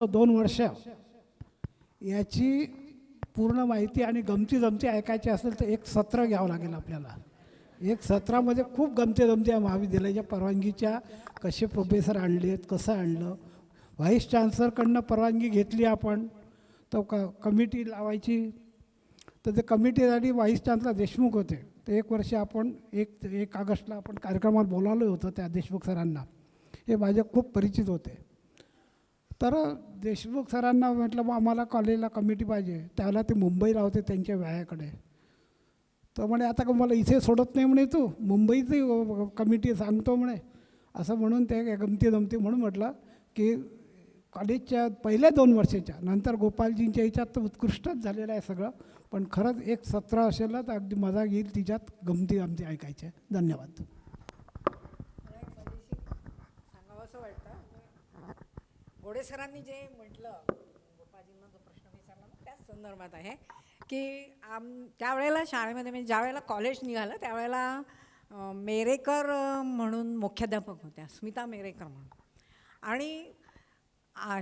2 वर्ष याची पूर्ण माहिती आणि गमती जमती ऐकायची असेल तर एक सत्र घ्यावं लागेल आपल्याला. एक सत्रामध्ये खूप गमती जमती आहे महाविद्यालयाच्या परवानगीच्या, कसे प्रोफेसर आणलेत, कसं आणलं, व्हाईस चान्सलरकडनं परवानगी घेतली आपण तर कमिटी लावायची. तर ते कमिटीसाठी व्हाईस चान्सलर देशमुख होते. ते 1 वर्ष आपण 1 ऑगस्टला आपण कार्यक्रमात बोलावलं होतं त्या देशमुख सरांना. हे माझे खूप परिचित होते. तर देशमुख सरांना म्हटलं मग आम्हाला कॉलेजला कमिटी पाहिजे. त्यावेळेला ते मुंबईला होते त्यांच्या व्यायाकडे. तर म्हणे आता का मला इथे सोडत नाही म्हणे, तू मुंबईची कमिटी सांगतो म्हणे. असं म्हणून ते गमती जमती म्हणून म्हटलं की कॉलेजच्या पहिल्या 2 वर्षाच्या नंतर गोपालजींच्या ह्याच्यात तर उत्कृष्टच झालेलं आहे सगळं. पण खरंच एक सत्र असेल तर अगदी मजा येईल तिच्यात गमती गमती ऐकायच्या. धन्यवाद. सांगावंसं वाटतं घोडे सरांनी जे म्हटलं, गोपाळजींना जो प्रश्न विचारला ना त्याच संदर्भात आहे की त्यावेळेला शाळेमध्ये म्हणजे ज्यावेळेला कॉलेज निघालं त्यावेळेला मेरेकर म्हणून मुख्याध्यापक होत्या, स्मिता मेरेकर म्हणून. आणि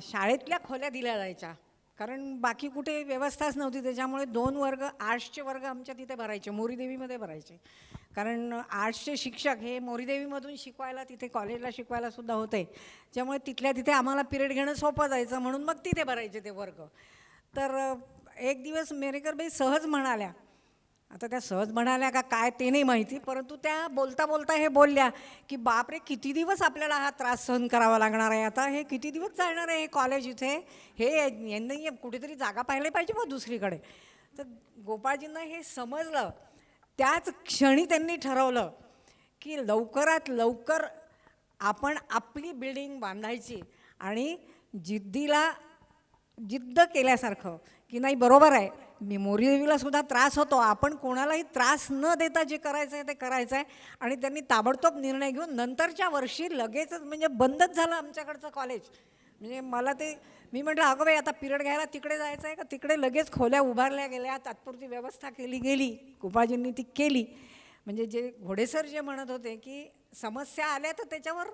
शाळेतल्या खोल्या दिल्या जायच्या कारण बाकी कुठे व्यवस्थाच नव्हती. त्याच्यामुळे 2 वर्ग आर्ट्सचे वर्ग आमच्या तिथे भरायचे, मोरीदेवीमध्ये भरायचे. कारण आर्ट्सचे शिक्षक हे मोरीदेवीमधून शिकवायला तिथे कॉलेजला शिकवायला सुद्धा होते. त्यामुळे तिथल्या तिथे आम्हाला पिरियड घेणं सोपं जायचं म्हणून मग तिथे भरायचे ते वर्ग. तर एक दिवस मेरेकरबाई सहज म्हणाल्या, आता त्या सहज म्हणाल्या का काय ते नाही माहिती, परंतु त्या बोलता बोलता हे बोलल्या की बापरे किती दिवस आपल्याला हा त्रास सहन करावा लागणार आहे, आता हे किती दिवस चालणार आहे हे कॉलेज इथे, हे यांनी कुठेतरी जागा पाहिली पाहिजे मग दुसरीकडे. तर गोपाळजींना हे समजलं. त्याच क्षणी त्यांनी ठरवलं की लवकरात लवकर आपण आपली बिल्डिंग बांधायची आणि जिद्द केल्यासारखं की नाही बरोबर आहे, मी मोरीदेवीला सुद्धा त्रास होतो, आपण कोणालाही त्रास न देता जे करायचं आहे ते करायचं आहे. आणि त्यांनी ताबडतोब निर्णय घेऊन नंतरच्या वर्षी लगेचच म्हणजे बंदच झालं आमच्याकडचं कॉलेज. म्हणजे मला ते मी म्हटलं अगं बाई आता पिरियड घ्यायला तिकडे जायचं आहे का, तिकडे लगेच खोल्या उभारल्या गेल्या, तात्पुरती व्यवस्था केली गेली, गोपाळजींनी ती केली. म्हणजे जे घोडेसर जे म्हणत होते की समस्या आल्या तर त्याच्यावर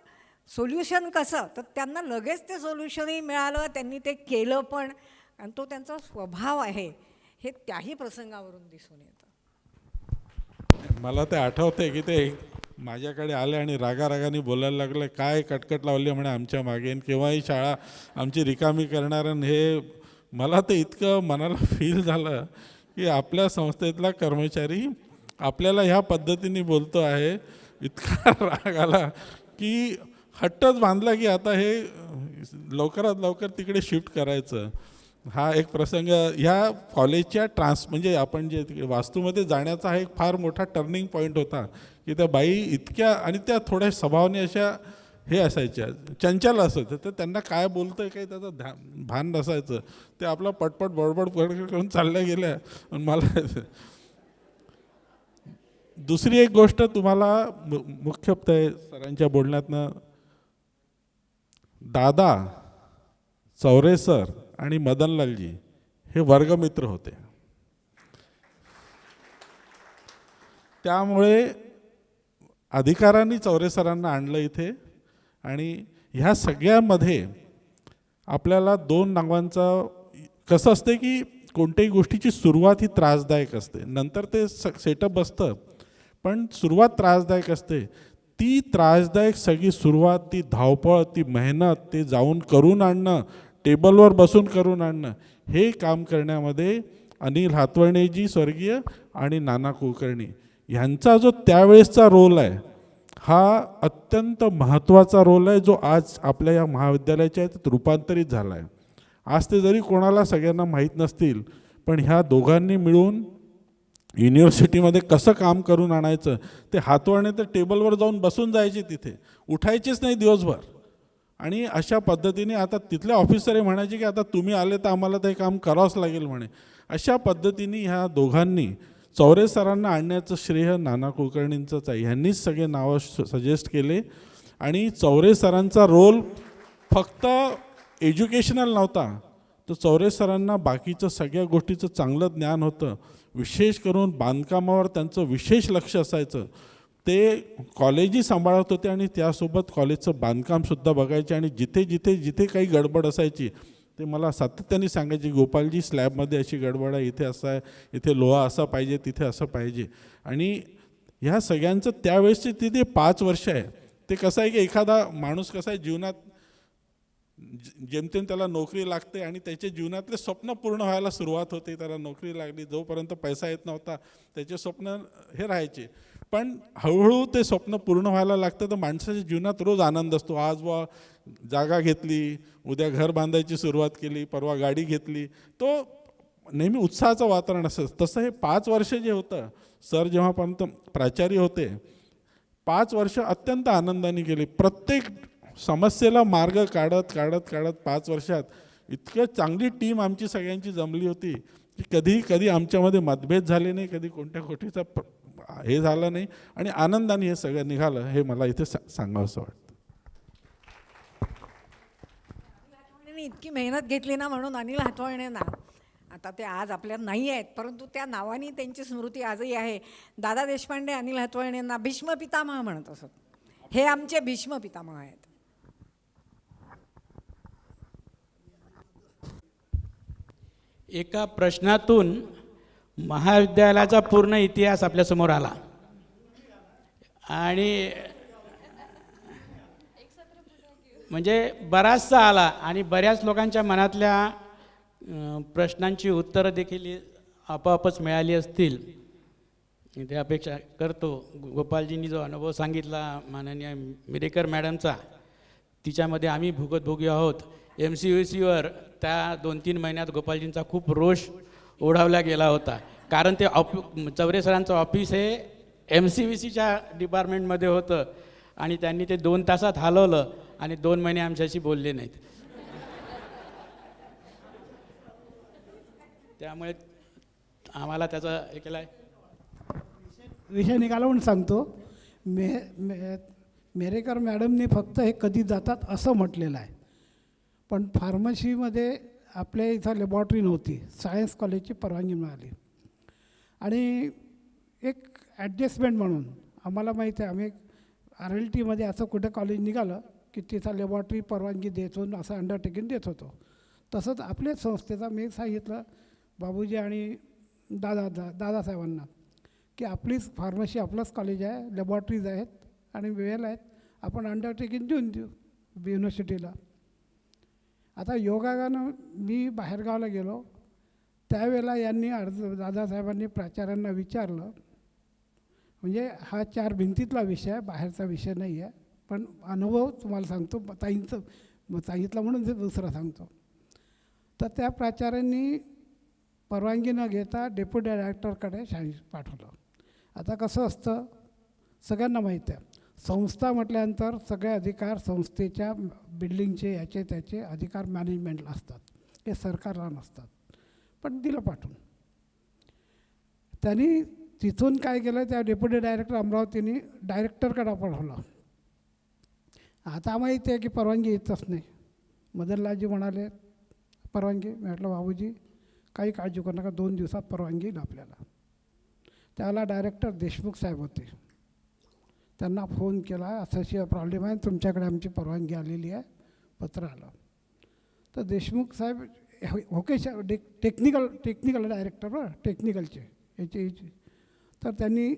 सोल्युशन कसं, तर त्यांना लगेच ते सोल्युशनही मिळालं, त्यांनी ते केलं पण. आणि तो त्यांचा स्वभाव आहे हे त्याही प्रसंगावरून दिसून येतं. मला ते आठवते की ते माझ्याकडे आले आणि रागारागाने बोलायला लागले, काय कटकट लावली म्हणे आमच्या मागे, केव्हाही शाळा आमची रिकामी करणार. आणि हे मला ते इतकं मनाला फील झालं की आपल्या संस्थेतला कर्मचारी आपल्याला ह्या पद्धतीने बोलतो आहे. इतका राग आला की हट्टच बांधला की आता हे लवकरात लवकर तिकडे शिफ्ट करायचं. हा एक प्रसंग ह्या कॉलेजच्या म्हणजे आपण जे वास्तूमध्ये जाण्याचा हा एक फार मोठा टर्निंग पॉईंट होता की त्या बाई इतक्या, आणि त्या थोड्या स्वभावाने अशा हे असायच्या, चंचल असायचं. तर त्यांना काय बोलतंय काही त्याचं भान नसायचं. ते आपलं पटपट बडबड करून चालल्या गेल्या. मला दुसरी एक गोष्ट तुम्हाला मुख्यतः सरांच्या बोलण्यातनं, दादा चौरे सर आणि मदनलालजी हे वर्गमित्र होते. त्यामुळे अधिकारांनी चौरे सरांना आणलं इथे. आणि ह्या सगळ्यामध्ये आपल्याला 2 नावांचा कसं असते की कोणत्याही गोष्टीची सुरुवात ही त्रासदायक असते, नंतर ते सेटअप बसतं, पण सुरुवात त्रासदायक असते. ती त्रासदायक सगळी सुरुवात, ती धावपळ, ती मेहनत, ते जाऊन करून आणणं, टेबलवर बसून करून आणणं, हे काम करण्यामध्ये अनिल हातवर्णेजी स्वर्गीय आणि नाना कुलकर्णी ह्यांचा जो त्यावेळेसचा रोल आहे हा अत्यंत महत्त्वाचा रोल आहे, जो आज आपल्या या महाविद्यालयाच्या रूपांतरित झाला आहे. आज ते जरी कोणाला सगळ्यांना माहीत नसतील, पण ह्या दोघांनी मिळून युनिव्हर्सिटीमध्ये कसं काम करून आणायचं, ते हातवणे तर टेबलवर जाऊन बसून जायचे, तिथे उठायचेच नाही दिवसभर. आणि अशा पद्धतीने आता तिथले ऑफिसर म्हणायचे की आता तुम्ही आले तर आम्हाला ते काम करावंच लागेल म्हणे. अशा पद्धतीने ह्या दोघांनी चौरे सरांना आणण्याचं श्रेय नाना कुलकर्णींचंच आहे. ह्यांनीच सगळे नावं सजेस्ट केले. आणि चौरे सरांचा रोल फक्त एज्युकेशनल नव्हता, तर चौरे सरांना बाकीचं सगळ्या गोष्टीचं चांगलं ज्ञान होतं. विशेष करून बांधकामावर त्यांचं विशेष लक्ष असायचं. ते कॉलेजही सांभाळत होते आणि त्यासोबत कॉलेजचं बांधकामसुद्धा बघायचे. आणि जिथे जिथे जिथे काही गडबड असायची ते मला सातत्याने सांगायचे, गोपालजी स्लॅबमध्ये अशी गडबड आहे, इथे असं आहे, इथे लोहा असा पाहिजे, तिथे असं पाहिजे. आणि ह्या सगळ्यांचं त्यावेळेसचे तिथे 5 वर्ष आहे. ते कसं आहे की एखादा माणूस कसा आहे जीवनात जेमतेम त्याला नोकरी लागते आणि त्याच्या जीवनातले स्वप्न पूर्ण व्हायला सुरुवात होते. त्याला नोकरी लागली, जोपर्यंत पैसा येत नव्हता त्याचे स्वप्न हे राहायचे. पण हळूहळू ते स्वप्न पूर्ण व्हायला लागतं, तर माणसाच्या जीवनात रोज आनंद असतो. आज बा जागा घेतली, उद्या घर बांधायची सुरुवात केली, परवा गाडी घेतली, तो नेहमी उत्साहाचं वातावरण असतं. तसं हे 5 वर्ष जे होतं, सर जेव्हापर्यंत प्राचार्य होते 5 वर्ष अत्यंत आनंदाने गेली. प्रत्येक समस्येला मार्ग काढत काढत काढत 5 वर्षात इतकं चांगली टीम आमची सगळ्यांची जमली होती की कधी आमच्यामध्ये मतभेद झाले नाही, कधी कोणत्या गोष्टीचा हे झालं नाही आणि आनंदाने हे सगळं निघालं. हे मला इथे सांगावंसं वाटतं. इतकी मेहनत घेतली ना, म्हणून अनिल हातवळणे ना, आता ते आज आपल्यात नाही आहेत, परंतु त्या नावाने त्यांची स्मृती आजही आहे. दादा देशपांडे अनिल हातवळणेंना भीष्म पितामह म्हणत असत. हे आमचे भीष्म पितामह आहेत. एका प्रश्नातून महाविद्यालयाचा पूर्ण इतिहास आपल्यासमोर आला आणि म्हणजे बराचसा आला आणि बऱ्याच लोकांच्या मनातल्या प्रश्नांची उत्तरं देखील आपोआपच मिळाली असतील ते अपेक्षा करतो. गोपालजींनी जो अनुभव सांगितला माननीय मिरेकर मॅडमचा, तिच्यामध्ये आम्ही भोगी आहोत. MCVCवर त्या 2-3 महिन्यात गोपालजींचा खूप रोष ओढावला गेला होता, कारण ते चौरे सरांचं ऑफिस हे MCVCच्या डिपार्टमेंटमध्ये होतं आणि त्यांनी ते 2 तासात हलवलं आणि 2 महिने आमच्याशी बोलले नाहीत. त्यामुळे आम्हाला त्याचा हे केलं आहे. विषय निघाला म्हणून सांगतो. मेरेकर मॅडमने फक्त हे कधी जातात असं म्हटलेलं आहे, पण फार्मसीमध्ये आपल्या इथं लॅबॉरेटरी नव्हती. सायन्स कॉलेजची परवानगी मिळाली आणि एक ॲडजस्टमेंट म्हणून आम्हाला माहीत आहे, आम्ही RLTमध्ये असं कुठं कॉलेज निघालं की तिथं लॅबॉरेटरी परवानगी देत होऊन असं अंडरटेकिंग देत होतो. तसंच आपल्याच संस्थेचा मी सांगितलं बाबूजी आणि दादासाहेबांना की आपलीच फार्मसी आपलंच कॉलेज आहे, लॅबॉरेटरीज आहेत आणि वेळ आहेत, आपण अंडरटेकिंग देऊन देऊ युनिव्हर्सिटीला. आता योगायोगानं मी बाहेरगावला गेलो त्यावेळेला यांनी दादासाहेबांनी प्राचार्यांना विचारलं, म्हणजे हा 4 भिंतीतला विषय आहे, बाहेरचा विषय नाही आहे, पण अनुभव तुम्हाला सांगतो, ताईंचं सांगितलं म्हणून ते दुसरं सांगतो. तर त्या प्राचार्यांनी परवानगी न घेता डेप्युटी डायरेक्टरकडे पाठवलं. आता कसं असतं सगळ्यांना माहीत आहे, संस्था म्हटल्यानंतर सगळे अधिकार संस्थेच्या बिल्डिंगचे याचे त्याचे अधिकार मॅनेजमेंटला असतात, हे सरकारला नसतात. पण दिलं पाठवून. त्यांनी तिथून काय केलं, त्या डेप्युटी डायरेक्टर अमरावतीने डायरेक्टरकडे पाठवलं. आता माहिती आहे की परवानगी येतच नाही. मदनलालजी म्हणाले परवानगी. मी म्हटलं बाबूजी काही काळजी करू नका, 2 दिवसात परवानगी येईल आपल्याला. त्याला डायरेक्टर देशमुख साहेब होते. त्यांना फोन केला, असं प्रॉब्लेम आहे, तुमच्याकडे आमची परवानगी आलेली आहे, पत्र आलं. तर देशमुख साहेब ओके टेक्निकल डायरेक्टर बरं, टेक्निकलचे याचे. तर त्यांनी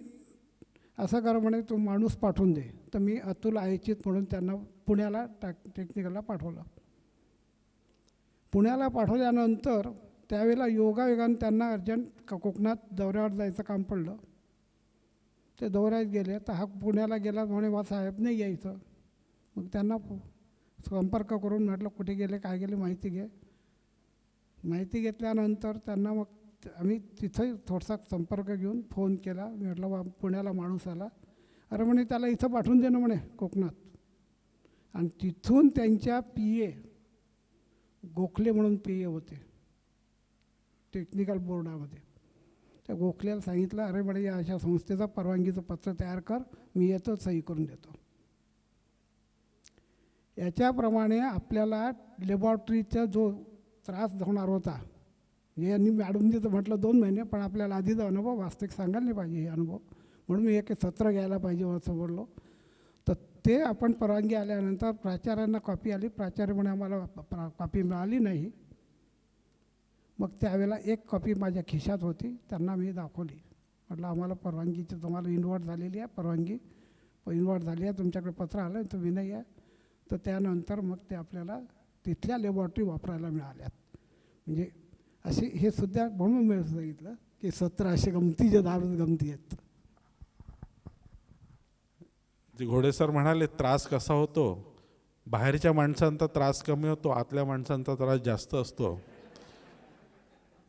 असं करा म्हणे, तू माणूस पाठवून दे. तर मी अतुल आयचित म्हणून त्यांना पुण्याला टेक्निकलला पाठवलं. पुण्याला पाठवल्यानंतर त्यावेळेला योगायोगानं त्यांना अर्जंट कोकणात दौऱ्यावर जायचं काम पडलं. ते दौऱ्यात गेले तर हा पुण्याला गेला म्हणे, वा साहेब नाही यायचं. मग त्यांना संपर्क करून म्हटलं कुठे गेले काय गेले माहिती घे. माहिती घेतल्यानंतर त्यांना मग आम्ही तिथं थोडासा संपर्क घेऊन फोन केला. मी म्हटलं वा पुण्याला माणूस आला. अरे म्हणे त्याला इथं पाठवून दे ना म्हणे कोकणात. आणि तिथून त्यांच्या PA गोखले म्हणून PA होते टेक्निकल बोर्डामध्ये. त्या गोखल्याला सांगितलं, अरे म्हणे या अशा संस्थेचा परवानगीचं पत्र तयार कर, मी येतो सही करून देतो. याच्याप्रमाणे आपल्याला लॅबॉरेटरीचा जो त्रास होणार होता, यांनी मॅडमनी तर म्हटलं 2 महिने, पण आपल्याला आधीचा अनुभव वास्तविक सांगायला नाही पाहिजे हे अनुभव, म्हणून मी एक सत्र घ्यायला पाहिजे असं बोललो. तर ते आपण परवानगी आल्यानंतर प्राचार्यांना कॉपी आली. प्राचार्य म्हणे आम्हाला कॉपी मिळाली नाही, मग त्यावेळेला एक कॉपी माझ्या खिशात होती, त्यांना मी दाखवली. म्हटलं आम्हाला परवानगीची तुम्हाला इन्व्हर्ट झालेली आहे, परवानगी इन्व्हर्ट झाली आहे, तुमच्याकडे पत्र आलं आहे, तुम्ही नाही आहे. तर त्यानंतर मग ते आपल्याला तिथल्या लॅबॉरेटरी वापरायला मिळाल्यात. म्हणजे असे हे सुद्धा म्हणून मी सांगितलं की 17 असे गमतीचे दारूच गमती आहेत. जे घोडे सर म्हणाले त्रास कसा होतो, बाहेरच्या माणसांचा त्रास कमी होतो, आतल्या माणसांचा त्रास जास्त असतो.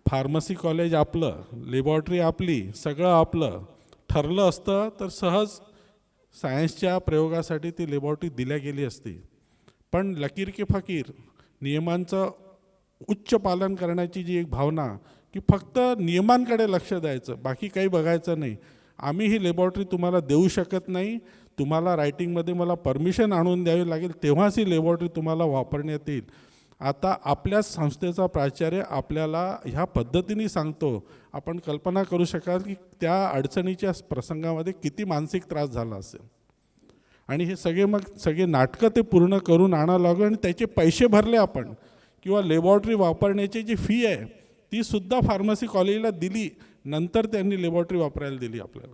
फार्मसी कॉलेज आपलं, लॅबॉरेटरी आपली, सगळं आपलं ठरलं असतं तर सहज सायन्सच्या प्रयोगासाठी ती लॅबॉरेटरी दिल्या गेली असती. पण लकीर के फकीर, नियमांचं उच्च पालन करण्याची जी एक भावना की फक्त नियमांकडे लक्ष द्यायचं, बाकी काही बघायचं नाही. आम्ही ही लॅबॉरेटरी तुम्हाला देऊ शकत नाही, तुम्हाला रायटिंगमध्ये मला परमिशन आणून द्यावी लागेल, तेव्हाच ही लॅबॉरेटरी तुम्हाला वापरण्यात येईल. आता आपल्याच संस्थेचा प्राचार्य आपल्याला ह्या पद्धतीने सांगतो. आपण कल्पना करू शकाल की त्या अडचणीच्या प्रसंगामध्ये किती मानसिक त्रास झाला असेल. आणि हे सगळे नाटकं ते पूर्ण करून आणावं लागलं आणि त्याचे पैसे भरले आपण, किंवा लॅबॉरेटरी वापरण्याची जी फी आहे ती सुद्धा फार्मसी कॉलेजला दिली, नंतर त्यांनी लॅबॉरेटरी वापरायला दिली आपल्याला.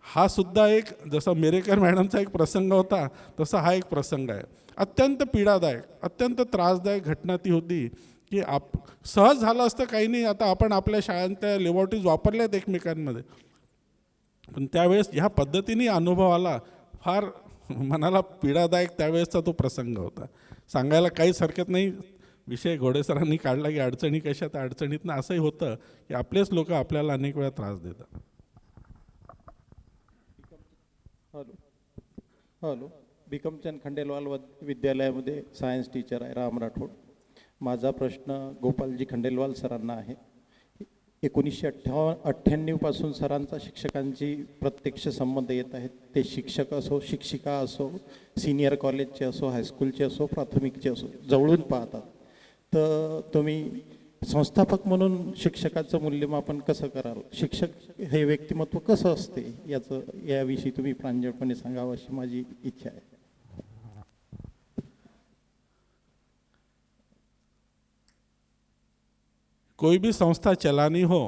हा सुद्धा एक, जसा मेरेकर मॅडमचा एक प्रसंग होता तसा हा एक प्रसंग आहे. अत्यंत पीडादायक, अत्यंत त्रासदायक घटना ती होती की सहज झालं असतं काही नाही. आता आपण आपल्या शाळांच्या लॅबॉरेटरीज वापरल्यात एकमेकांमध्ये, पण त्यावेळेस ह्या पद्धतीने अनुभव आला, फार मनाला पीडादायक त्यावेळेसचा तो प्रसंग होता. सांगायला काहीच हरकत नाही. विषय घोडे सरांनी काढला की अडचणी कशा, त्या अडचणीतनं असंही होतं की आपलेच लोक आपल्याला अनेक वेळा त्रास देतात. हॅलो, भिकमचंद खंडेलवाल विद्यालयामध्ये सायन्स टीचर आहे, राम राठोड. माझा प्रश्न गोपालजी खंडेलवाल सरांना आहे. 1998 पासून सरांचा शिक्षकांची प्रत्यक्ष संबंध येत आहेत. ते शिक्षक असो, शिक्षिका असो, सिनियर कॉलेजचे असो, हायस्कूलचे असो, प्राथमिकचे असो, जवळून पाहतात. तर तुम्ही संस्थापक म्हणून शिक्षकाचं मूल्यमापन कसं कराल? शिक्षक हे व्यक्तिमत्व कसं असते याविषयी तुम्ही प्रांजळपणे सांगावं अशी माझी इच्छा आहे. कोई भी संस्था चलानी हो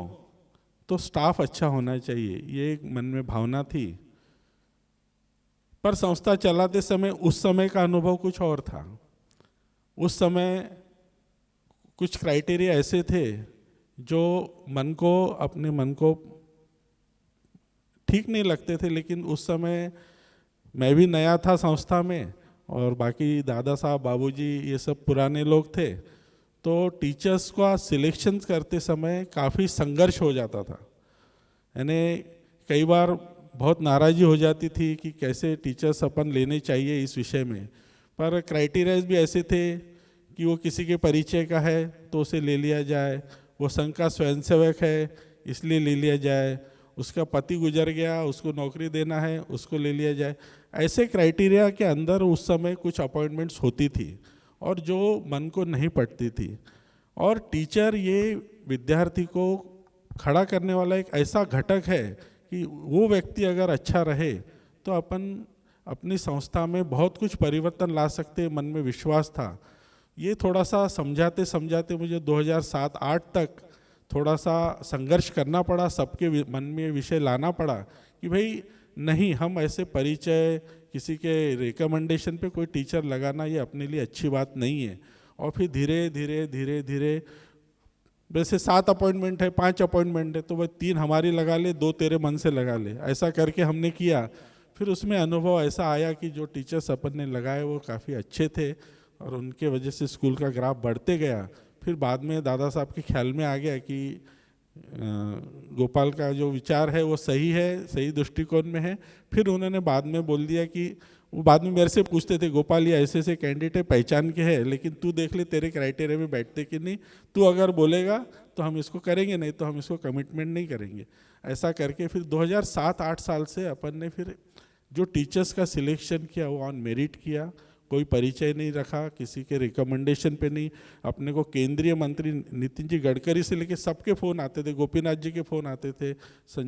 तो स्टाफ अच्छा होना चाहिए, ये एक मन में भावना थी. पर संस्था चलाते समय उस समय का अनुभव कुछ और था. उस समय कुछ क्राइटेरिया ऐसे थे जो अपने मन को ठीक नहीं लगते थे. लेकिन उस समय मैं भी नया था संस्था में, और बाकी दादा साहब, बाबूजी, ये सब पुराने लोग थे. तो टीचर्स का सिलेक्शन करते समय काफ़ी संघर्ष हो जाता था. यानी कई बार बहुत नाराज़ी हो जाती थी कि कैसे टीचर्स अपन लेने चाहिए इस विषय में. पर क्राइटेरियाज भी ऐसे थे कि वो किसी के परिचय का है तो उसे ले लिया जाए, वो संघ का स्वयंसेवक है इसलिए ले लिया जाए, उसका पति गुजर गया उसको नौकरी देना है उसको ले लिया जाए. ऐसे क्राइटेरिया के अंदर उस समय कुछ अपॉइंटमेंट्स होती थी और जो मन को नहीं पटती थी. और टीचर ये विद्यार्थी को खड़ा करने वाला एक ऐसा घटक है कि वो व्यक्ति अगर अच्छा रहे तो अपन अपनी संस्था में बहुत कुछ परिवर्तन ला सकते. मन में विश्वास था. ये थोड़ा सा समझाते समझाते मुझे 2007-08 तक थोड़ा सा संघर्ष करना पड़ा, सबके मन में विषय लाना पड़ा कि भाई नहीं, हम ऐसे परिचय किसी के रिकमेंडेशन पे कोई टीचर लगाना ये अपने लिए अच्छी बात नहीं है. और फिर धीरे धीरे धीरे धीरे वैसे 7 अपॉइंटमेंट है, 5 अपॉइंटमेंट है, तो वह 3 हमारी लगा ले, 2 तेरे मन से लगा ले, ऐसा करके हमने किया. फिर उसमें अनुभव ऐसा आया कि जो टीचर्स अपन ने लगाए वो काफ़ी अच्छे थे और उनके वजह से स्कूल का ग्राफ बढ़ते गया. फिर बाद में दादा साहब के ख्याल में आ गया कि गोपाल का जो विचार है वो सही है, सही दृष्टिकोण में है. फिर उन्होंने बाद में बोल दिया कि वो बाद में मेरे से पूछते थे, गोपाल ये ऐसे ऐसे कैंडिडेट पहचान के है, लेकिन तू देख ले तेरे क्राइटेरिया में बैठते कि नहीं, तू अगर बोलेगा तो हम इसको करेंगे, नहीं तो हम इसको कमिटमेंट नहीं करेंगे. ऐसा करके फिर 2007-08 साल से अपन ने फिर जो टीचर्स का सिलेक्शन किया वो ऑन मेरिट किया. कोई परिचय नहीं रखा, किसी के रिकमेंडेशन पे नहीं। अपने को केंद्रीय मंत्री नितिन जी गडकरी से लेके सबके फ़ोन आते थे, गोपीनाथ जी के फ़ोन आते थे,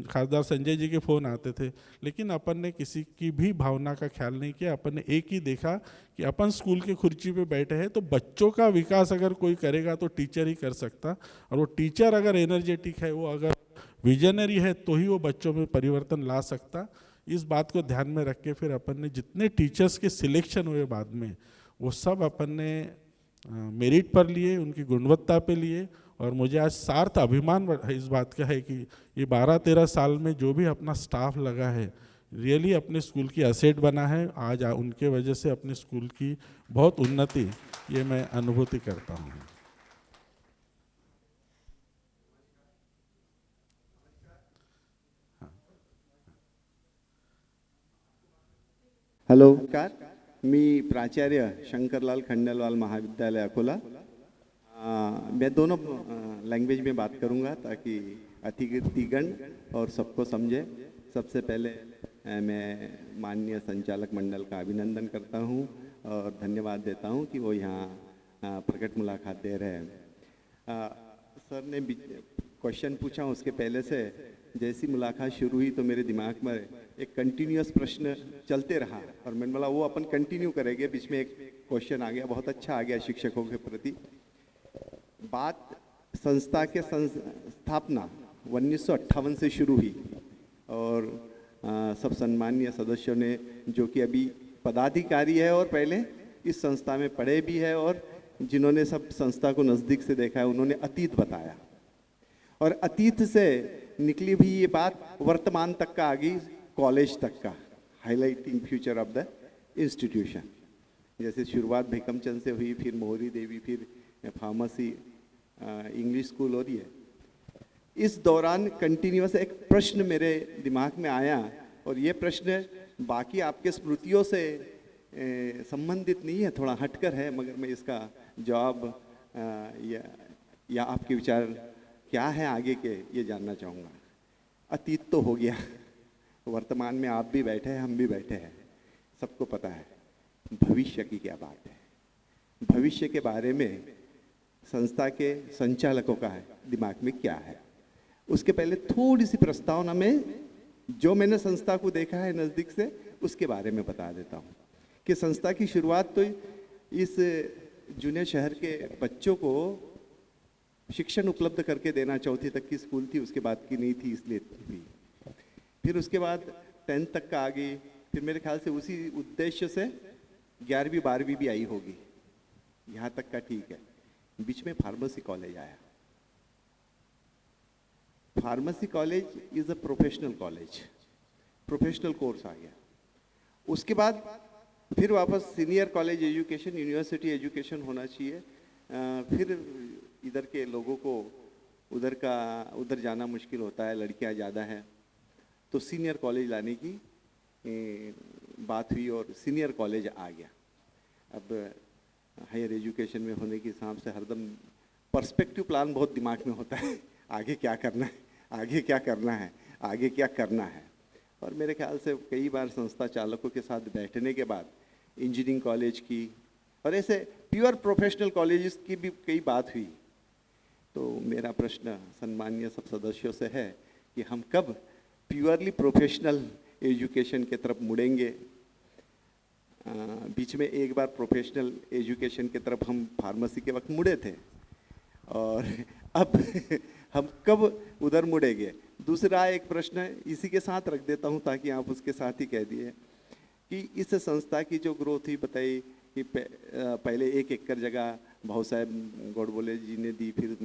खासदार संजय जी के फ़ोन आते थे, लेकिन अपन ने किसी की भी भावना का ख्याल नहीं किया। अपन ने एक ही देखा कि अपन स्कूल के खुर्ची पे बैठे हैं, तो बच्चों का विकास अगर कोई करेगा तो टीचर ही कर सकता, और वो टीचर अगर एनर्जेटिक है, वो अगर विजनरी है, तो ही वो बच्चों में परिवर्तन ला सकता। इस बात को ध्यान में रख के फिर अपन ने जितने टीचर्स के सिलेक्शन हुए बाद में, वो सब अपन ने मेरिट पर लिए, उनकी गुणवत्ता पे लिए। और मुझे आज सार्थ अभिमान इस बात का है कि ये 12-13 साल में जो भी अपना स्टाफ लगा है, रियली अपने स्कूल की असेट बना है। आज उनके वजह से अपने स्कूल की बहुत उन्नति, ये मैं अनुभूति करता हूँ। हॅलो, नमस्कार. मी प्राचार्य शंकरलाल खंडेलवाल महाविद्यालय अकोला. मैं दोनों लैंग्वेज में बात करूंगा ताकि अतिथिगण और सबको समझे. सबसे पहले मैं माननीय संचालक मंडल का अभिनंदन करता हूं और धन्यवाद देता हूं कि वो यहाँ प्रकट मुलाकात दे रहे हैं. सर ने क्वेश्चन पूछा, उसके पहले से जैसी मुलाकात शुरू हुई तो मेरे दिमाग में एक कंटिन्यूअस प्रश्न चलते रहा और मैंने बोला वो अपन कंटिन्यू करेंगे. बीच में एक क्वेश्चन आ गया, बहुत अच्छा आ गया शिक्षकों के प्रति. बात संस्था के स्थापना 1958 से शुरू हुई और सब सम्मानीय सदस्यों ने, जो कि अभी पदाधिकारी है और पहले इस संस्था में पढ़े भी है और जिन्होंने सब संस्था को नज़दीक से देखा है, उन्होंने अतीत बताया और अतीत से निकली भी ये बात वर्तमान तक का आ गई, कॉलेज तक का, highlighting future of the institution. जैसे शुरुआत भिकमचंद से हुई, फिर मोहरी देवी, फिर फार्मेसी, इंग्लिश स्कूल हो रही है. इस दौरान कंटिन्यूअस एक प्रश्न मेरे दिमाग में आया और ये प्रश्न बाकी आपके स्मृतियों से संबंधित नहीं है, थोड़ा हटकर है, मगर मैं इसका जवाब या आपके विचार क्या है आगे के, ये जानना चाहूँगा. अतीत तो हो गया, वर्तमान में आप भी बैठे हैं, हम भी बैठे हैं, सबको पता है. भविष्य की क्या बात है? भविष्य के बारे में संस्था के संचालकों का दिमाग में क्या है? उसके पहले थोड़ी सी प्रस्तावना में जो मैंने संस्था को देखा है नज़दीक से, उसके बारे में बता देता हूँ कि संस्था की शुरुआत तो इस जूनियर शहर के बच्चों को शिक्षण उपलब्ध करके देना, चौथी तक की स्कूल थी, उसके बाद की नहीं थी, इसलिए हुई. फिर उसके बाद 10th तक का आ गई. फिर मेरे ख्याल से उसी उद्देश्य से 11वीं 12वीं भी आई होगी, यहाँ तक का ठीक है. बीच में फार्मेसी कॉलेज आया. Pharmacy college is a professional college, professional course आ गया. उसके बाद फिर वापस senior college education, university education होना चाहिए. फिर इधर के लोगों को उधर जाना मुश्किल होता है, लड़कियां ज़्यादा हैं, तो सीनियर कॉलेज लाने की बात हुई और सीनियर कॉलेज आ गया. अब हायर एजुकेशन में होने के हिसाब से हरदम पर्सपेक्टिव प्लान बहुत दिमाग में होता है, आगे क्या करना है, आगे क्या करना है, आगे क्या करना है. और मेरे ख्याल से कई बार संस्था चालकों के साथ बैठने के बाद इंजीनियरिंग कॉलेज की और ऐसे प्योर प्रोफेशनल कॉलेजेस की भी कई बात हुई. तो मेरा प्रश्न सम्मानीय सब सदस्यों से है कि हम कब प्योरली प्रोफेशनल एजुकेशन की तरफ मुड़ेंगे. बीच में एक बार प्रोफेशनल एजुकेशन की तरफ हम फार्मेसी के वक्त मुड़े थे और अब हम कब उधर मुड़ेंगे. दूसरा एक प्रश्न इसी के साथ रख देता हूं ताकि आप उसके साथ ही कह दिए कि इस संस्था की जो ग्रोथ हुई, बताई कि पहले 1 एकड़ जगह भाऊ साहब गोडबोले जी ने दी, फिर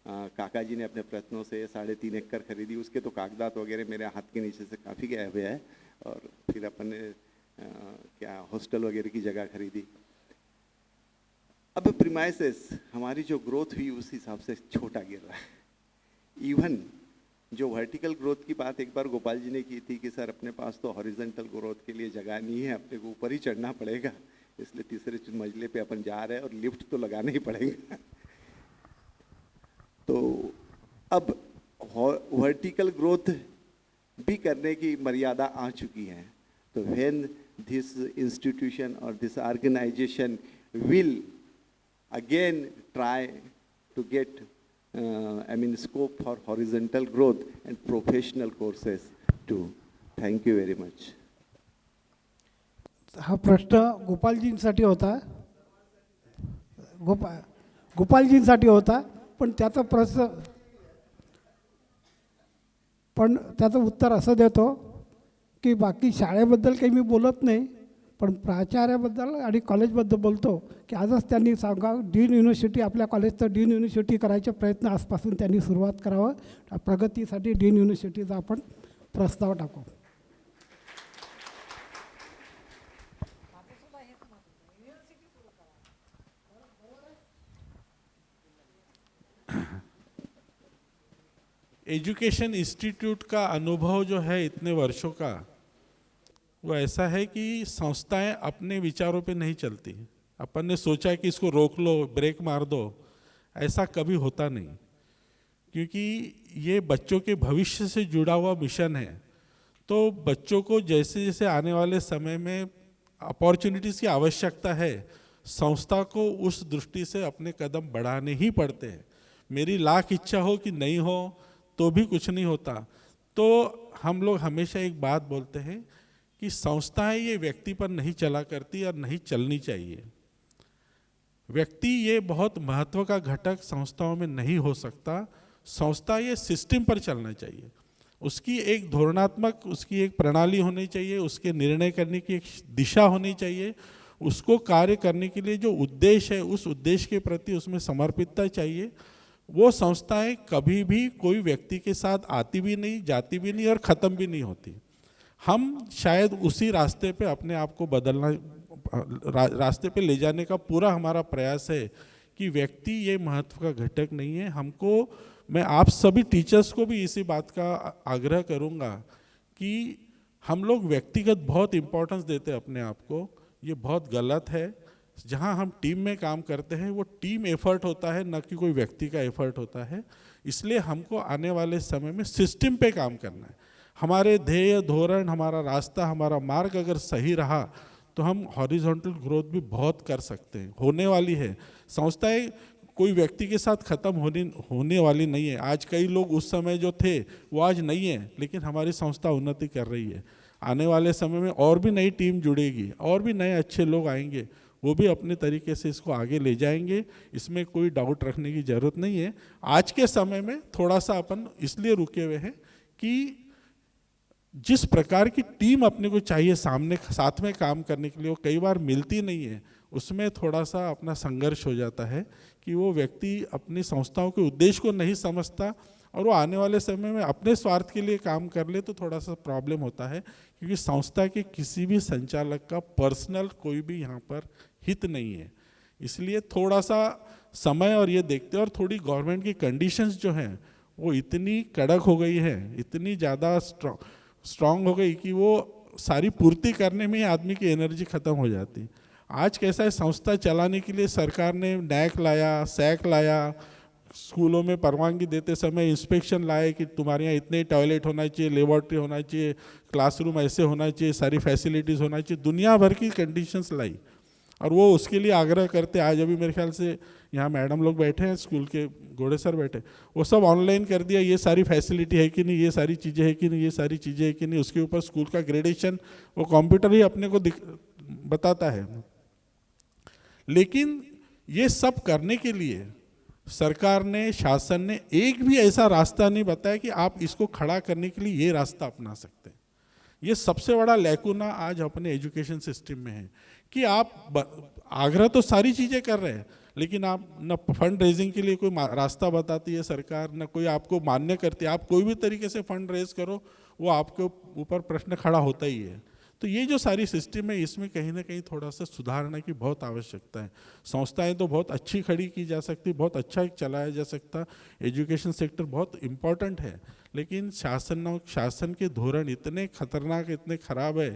काका जी ने अपने प्रयत्नों से 3.5 एकड़ खरीदी. उसके तो कागजात वगैरह मेरे हाथ के नीचे से काफ़ी गए हुए हैं. और फिर अपन ने क्या हॉस्टल वगैरह की जगह खरीदी. अब प्रीमाइसेस हमारी जो ग्रोथ हुई उस हिसाब से छोटा गिर रहा है. इवन जो वर्टिकल ग्रोथ की बात एक बार गोपाल जी ने की थी कि सर अपने पास तो हॉरिजॉन्टल ग्रोथ के लिए जगह नहीं है, अपने को ऊपर ही चढ़ना पड़ेगा, इसलिए तीसरे मंजिले पे अपन जा रहे हैं और लिफ्ट तो लगाना ही पड़ेगा. तो अब वर्टिकल ग्रोथ भी करने की मर्यादा आ चुकी है. तो when this institution or this organization will again try to get scope for horizontal growth and professional courses too. Thank you very much. हा प्रश्न गोपालजींसाठी होता. गोपालजींसाठी होता, पण त्याचं उत्तर असं देतो की बाकी शाळेबद्दल काही मी बोलत नाही, पण प्राचार्याबद्दल आणि कॉलेजबद्दल बोलतो की आजच त्यांनी सांगा डीन युनिव्हर्सिटी, आपल्या कॉलेजचं डीन युनिव्हर्सिटी करायचे प्रयत्न आजपासून त्यांनी सुरुवात करावं. प्रगतीसाठी डीन युनिव्हर्सिटीचा आपण प्रस्ताव टाकू. एजुकेशन इंस्टीट्यूट का अनुभव जो है इतने वर्षों का, वो ऐसा है कि संस्थाएं अपने विचारों पे नहीं चलती. अपन ने सोचा कि इसको रोक लो, ब्रेक मार दो, ऐसा कभी होता नहीं, क्योंकि ये बच्चों के भविष्य से जुड़ा हुआ मिशन है. तो बच्चों को जैसे जैसे आने वाले समय में अपॉर्चुनिटीज़ की आवश्यकता है, संस्था को उस दृष्टि से अपने कदम बढ़ाने ही पड़ते हैं. मेरी लाख इच्छा हो कि नहीं हो तो भी कुछ नहीं होता. तो हम लोग हमेशा एक बात बोलते हैं कि संस्थाएं ये व्यक्ति पर नहीं चला करती और नहीं चलनी चाहिए. व्यक्ति ये बहुत महत्व का घटक संस्थाओं में नहीं हो सकता. संस्था ये सिस्टम पर चलना चाहिए. उसकी एक धोरणात्मक, उसकी एक प्रणाली होनी चाहिए, उसके निर्णय करने की एक दिशा होनी चाहिए, उसको कार्य करने के लिए जो उद्देश्य है उस उद्देश्य के प्रति उसमें समर्पितता चाहिए. वो संस्थाएं कभी भी कोई व्यक्ति के साथ आती भी नहीं, जाती भी नहीं और ख़त्म भी नहीं होती. हम शायद उसी रास्ते पे अपने आप को बदलना, रास्ते पे ले जाने का पूरा हमारा प्रयास है कि व्यक्ति ये महत्व का घटक नहीं है. हमको, मैं आप सभी टीचर्स को भी इसी बात का आग्रह करूँगा कि हम लोग व्यक्तिगत बहुत इम्पोर्टेंस देते हैं अपने आप को. ये बहुत गलत है. जहाँ हम टीम में काम करते हैं वो टीम एफर्ट होता है, न कि कोई व्यक्ति का एफर्ट होता है. इसलिए हमको आने वाले समय में सिस्टम पे काम करना है. हमारे ध्येय, धोरण, हमारा रास्ता, हमारा मार्ग अगर सही रहा तो हम हॉरिजॉन्टल ग्रोथ भी बहुत कर सकते हैं, होने वाली है. संस्थाएं कोई व्यक्ति के साथ ख़त्म होने वाली नहीं है. आज कई लोग उस समय जो थे वो आज नहीं है, लेकिन हमारी संस्था उन्नति कर रही है. आने वाले समय में और भी नई टीम जुड़ेगी, और भी नए अच्छे लोग आएंगे, वो भी अपने तरीके से इसको आगे ले जाएंगे. इसमें कोई डाउट रखने की ज़रूरत नहीं है. आज के समय में थोड़ा सा अपन इसलिए रुके हुए हैं कि जिस प्रकार की टीम अपने को चाहिए सामने साथ में काम करने के लिए, वो कई बार मिलती नहीं है. उसमें थोड़ा सा अपना संघर्ष हो जाता है कि वो व्यक्ति अपनी संस्थाओं के उद्देश्य को नहीं समझता और वो आने वाले समय में अपने स्वार्थ के लिए काम कर ले तो थोड़ा सा प्रॉब्लम होता है. क्योंकि संस्था के किसी भी संचालक का पर्सनल कोई भी यहाँ पर हित नहीं है. इसलिए थोड़ा सा समय और ये देखते हैं. और थोड़ी गवर्नमेंट की कंडीशंस जो हैं वो इतनी कड़क हो गई है, इतनी ज़्यादा स्ट्रांग हो गई कि वो सारी पूर्ति करने में ही आदमी की एनर्जी ख़त्म हो जाती. आज कैसा है, संस्था चलाने के लिए सरकार ने नैक लाया, सैक लाया, स्कूलों में परवानगी देते समय इंस्पेक्शन लाए कि तुम्हारे यहाँ इतने टॉयलेट होना चाहिए, लेबॉर्ट्री होना चाहिए, क्लासरूम ऐसे होना चाहिए, सारी फैसिलिटीज़ होना चाहिए, दुनिया भर की कंडीशंस लाई. और वो उसके लिए आग्रह करते. आज अभी मेरे ख्याल से यहाँ मैडम लोग बैठे हैं, स्कूल के घोड़े सर बैठे, वो सब ऑनलाइन कर दिया. ये सारी फैसिलिटी है कि नहीं, ये सारी चीज़ें है कि नहीं, ये सारी चीज़ें है कि नहीं. उसके ऊपर स्कूल का ग्रेडेशन वो कंप्यूटर ही अपने को बताता है. लेकिन ये सब करने के लिए सरकार ने, शासन ने एक भी ऐसा रास्ता नहीं बताया कि आप इसको खड़ा करने के लिए ये रास्ता अपना सकते हैं. ये सबसे बड़ा लैकुना आज अपने एजुकेशन सिस्टम में है कि आप आग्रह तो सारी चीज़ें कर रहे हैं, लेकिन आप न फंड रेजिंग के लिए कोई रास्ता बताती है सरकार, न कोई आपको मान्य करती है. आप कोई भी तरीके से फंड रेज करो, वो आपके ऊपर प्रश्न खड़ा होता ही है. तो ये जो सारी सिस्टम है, इसमें कहीं ना कहीं थोड़ा सा सुधारने की बहुत आवश्यकता है. संस्थाएं तो बहुत अच्छी खड़ी की जा सकती, बहुत अच्छा चलाया जा सकता, एजुकेशन सेक्टर बहुत इम्पॉर्टेंट है, लेकिन शासन के धोरण इतने खतरनाक, इतने खराब है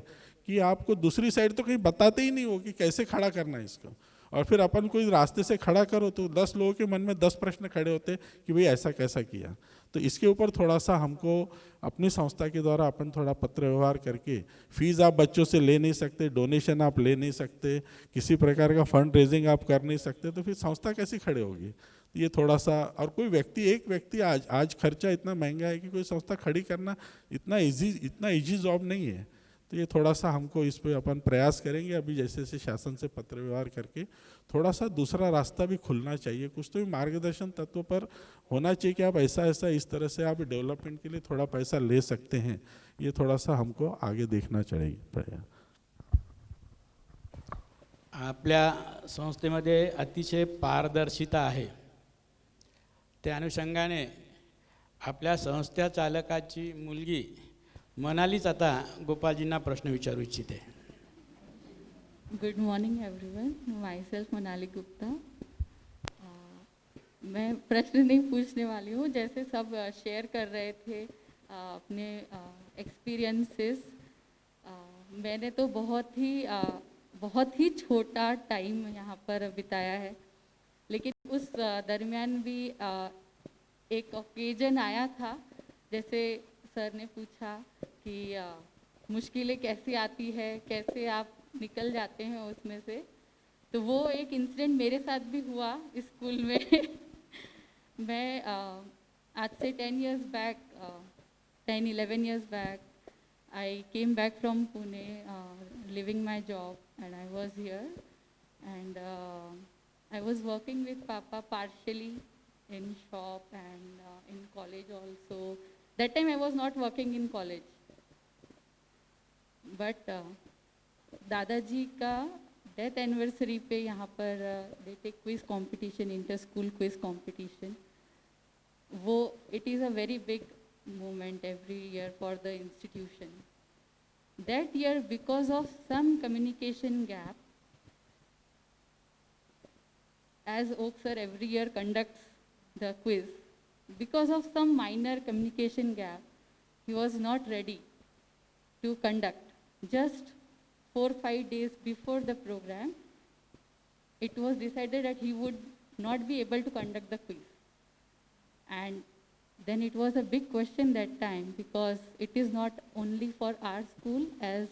कि आपको दूसरी साइड तो कहीं बताते ही नहीं हो कि कैसे खड़ा करना है इसको. और फिर अपन कोई रास्ते से खड़ा करो तो 10 लोगों के मन में 10 प्रश्न खड़े होते कि भाई ऐसा कैसा किया। तो इसके ऊपर थोड़ा सा हमको अपनी संस्था के द्वारा अपन थोड़ा पत्र व्यवहार करके, फीस आप बच्चों से ले नहीं सकते, डोनेशन आप ले नहीं सकते, किसी प्रकार का फंड रेजिंग आप कर नहीं सकते, तो फिर संस्था कैसी खड़े होगी। ये थोड़ा सा, और कोई व्यक्ति, एक व्यक्ति, आज खर्चा इतना महंगा है कि कोई संस्था खड़ी करना इतना इजी जॉब नहीं है। तो ये थोड़ा सा हमको इस पे अपन प्रयास करेंगे। अभी जैसे जैसे शासन से पत्र व्यवहार करके थोड़ा सा दूसरा रास्ता भी खुलना चाहिए, कुछ तो भी मार्गदर्शन तत्व पर होना चाहिए कि आप ऐसा ऐसा इस तरह से आप डेवलपमेंट के लिए थोड़ा पैसा ले सकते हैं। ये थोड़ा सा हमको आगे देखना पड़ेगा। आपल्या संस्थेमध्ये अतिशय पारदर्शिता आहे, त्या अनुषंगाने आपल्या संस्था चालकाची मुलगी मनालीच आता गोपालजींना प्रश्न विचारू इच्छिते। Good morning everyone, my self Manali Gupta. मैं प्रश्न नहीं पूछने वाली हूँ, जैसे सब शेयर कर रहे थे अपने एक्सपीरियंसेस। मैंने तो बहुत ही छोटा टाइम यहाँ पर बिताया है, लेकिन उस दरमियान भी एक ओकेजन आया था, जैसे सर ने पूछा कि मुश्किलें कैसी आती है, कैसे आप निकल जाते हैं उसमें से। तो वो एक इंसिडेंट मेरे साथ भी हुआ स्कूल में। मैं आज से 10-11 years back, I came back from Pune, leaving my job, and I was here, and I was working with Papa partially in shop and in college also. That time I was not working in college, but Dadaji का death anniversary पे यहाँ पर they take quiz competition, inter school quiz competition. वो it is a very big moment every year for the institution. That year, because of some communication gap, as Oak sir every year conducts the quiz, because of some minor communication gap, he was not ready to conduct. Just 4-5 days before the program, it was decided that he would not be able to conduct the quiz. And then it was a big question that time, because it is not only for our school, as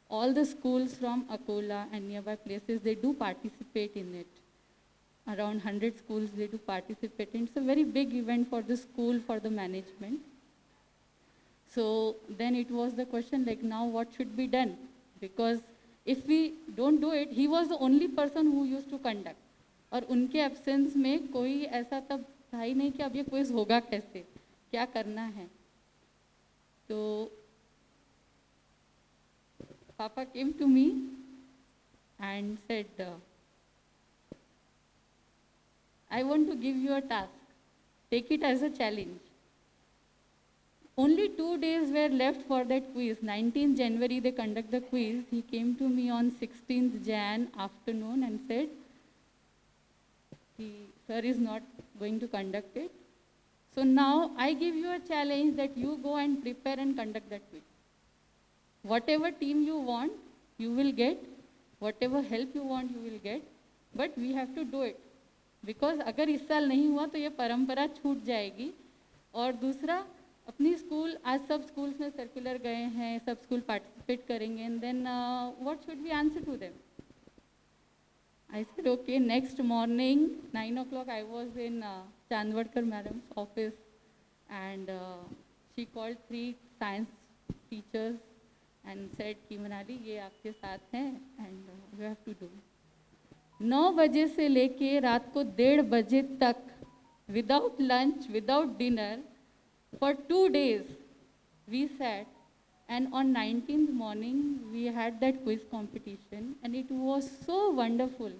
all the schools from Akola and nearby places, they do participate in it. Around 100 schools, they do participate. And it's a very big event for the school, for the management. So then it was the question, like, now what should be done? Because if we don't do it, he was the only person who used to conduct. और उनके absence में कोई ऐसा तब था ही नहीं कि अब ये क्विज होगा कैसे, क्या करना है। तो पापा came to me and said, I want to give you a task. Take it as a challenge. Only 2 days were left for that quiz. 19th January they conduct the quiz. He came to me on 16th Jan afternoon and said, sir is not going to conduct it. So now I give you a challenge that you go and prepare and conduct that quiz. Whatever team you want, you will get. Whatever help you want, you will get. But we have to do it. Because अगर इस साल नहीं हुआ तो ये परंपरा छूट जाएगी। और दूसरा, अपनी स्कूल, आज सब स्कूल्स में सर्कुलर गए हैं, सब स्कूल पार्टिसिपेट करेंगे, and then what should we answer to them? I said, okay. Next morning, 9 o'clock, I was in Chandwadkar madam's office, and she called 3 science teachers and said, कि मनाली ये आपके साथ हैं and you have to do. 9 बजे से लेके रात को 1:30 बजे तक, without lunch, without dinner, for 2 days, we sat. And on 19th morning, we had that quiz competition, and it was so wonderful.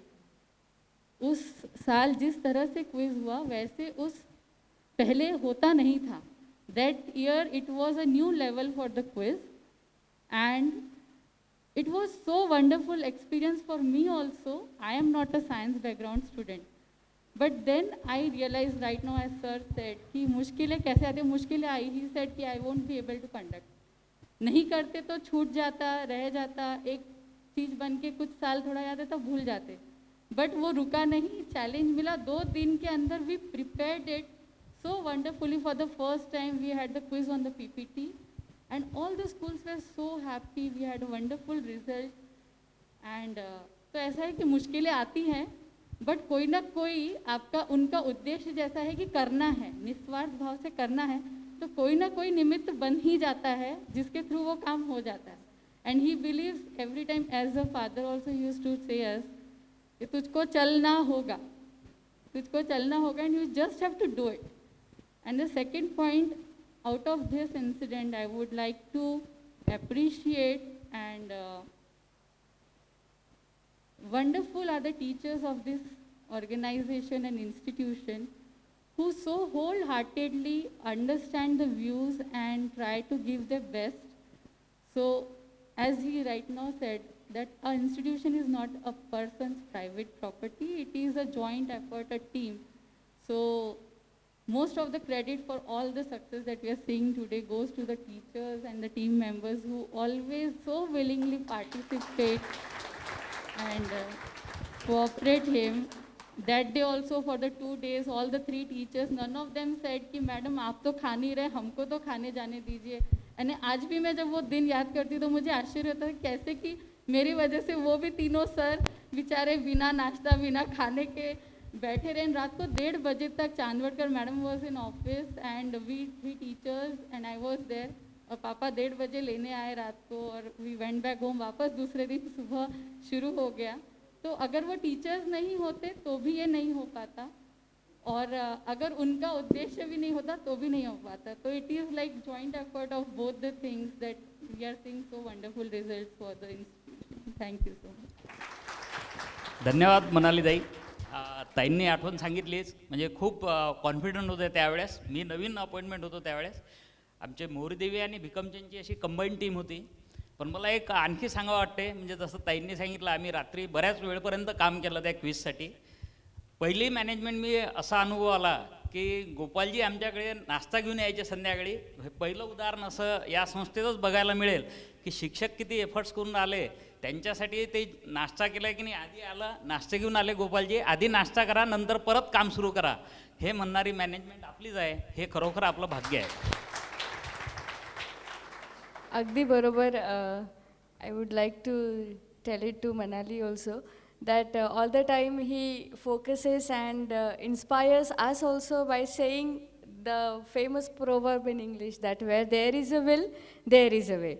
उस साल जिस तरह से क्विज हुआ, वैसे उस पहले होता नहीं था. That year, it was a new level for the quiz, and it was so wonderful experience for me also. I am not a science background student, but then I realized right now, as sir said, कि मुश्किलें कैसे आती हैं, मुश्किलें आई. He said कि I won't be able to conduct. नहीं करते तो छूट जाता, रह जाता, एक चीज़ बन के कुछ साल थोड़ा याद है तो भूल जाते. बट वो रुका नहीं, चैलेंज मिला, 2 दिन के अंदर we prepared it so wonderfully. For the first time we had the quiz on the PPT and all the schools were so happy. We had a wonderful result and तो ऐसा है कि मुश्किलें आती हैं बट कोई ना कोई आपका उनका उद्देश्य जैसा है कि करना है, निस्वार्थ भाव से करना है, तो कोई ना कोई निमित्त बन ही जाता है जिसके थ्रू वो काम हो जाता है. And he believes every time, as a father also he used to say us कि तुझको चलना होगा, तुझको चलना होगा and you just have to do it. And the second point, out of this incident, I would like to appreciate and wonderful are the teachers of this organization and institution who so wholeheartedly understand the views and try to give their best. So, as he right now said, that our institution is not a person's private property, it is a joint effort, a team. So, most of the credit for all the success that we are seeing today goes to the teachers and the team members who always so willingly participate and cooperate him. That day also for the 2 days, all the 3 teachers, none of them said कि madam आप तो खा नहीं रहे, हमको तो खाने जाने दीजिए. and आज भी मैं जब वो दिन याद करती हूँ तो मुझे आश्चर्य होता है कैसे कि मेरी वजह से वो भी तीनों सर बेचारे बिना नाश्ता बिना खाने के बैठे रहे. रात को 1:30 बजे तक Chandwadkar madam was in office and we 3 teachers and I was there. और पापा 1:30 बजे लेने आए रात को और वी वेंट बैक होम. वापस दूसरे दिन सुबह शुरू हो गया. तो अगर वो टीचर्स नहीं होते तो भी ये नहीं हो पाता और अगर उनका उद्देश्य भी नहीं होता तो भी नहीं हो पाता. तो it is like joint effort of both the things that we are seeing so wonderful results for the institution. Thank you so much. धन्यवाद मनालीताई. ताईंनी आठवण सांगितलीच, म्हणजे खूप कॉन्फिडंट होते त्यावेळेस. मी नवीन अपॉइंटमेंट होतो त्यावेळेस. आमचे मोहरीदेवी आणि भिकमचंदची अशी कंबाईन टीम होती. पण मला एक आणखी सांगावं वाटते, म्हणजे जसं ताईंनी सांगितलं आम्ही रात्री बऱ्याच वेळपर्यंत काम केलं त्या क्विजसाठी. पहिली मॅनेजमेंट मी असा अनुभव आला की गोपालजी आमच्याकडे नाश्ता घेऊन यायचे संध्याकाळी. हे पहिलं उदाहरण असं या संस्थेतच बघायला मिळेल की शिक्षक किती एफर्ट्स करून आले त्यांच्यासाठी. ते नाश्ता केला की नाही, आधी आला नाश्ता घेऊन आले गोपालजी, आधी नाश्ता करा नंतर परत काम सुरू करा, हे म्हणणारी मॅनेजमेंट आपलीच आहे. हे खरोखर आपलं भाग्य आहे. अगदी बरोबर. I would like to tell it to Manali also that all the time he focuses and inspires us also by saying the famous proverb in English that where there is a will, there is a way.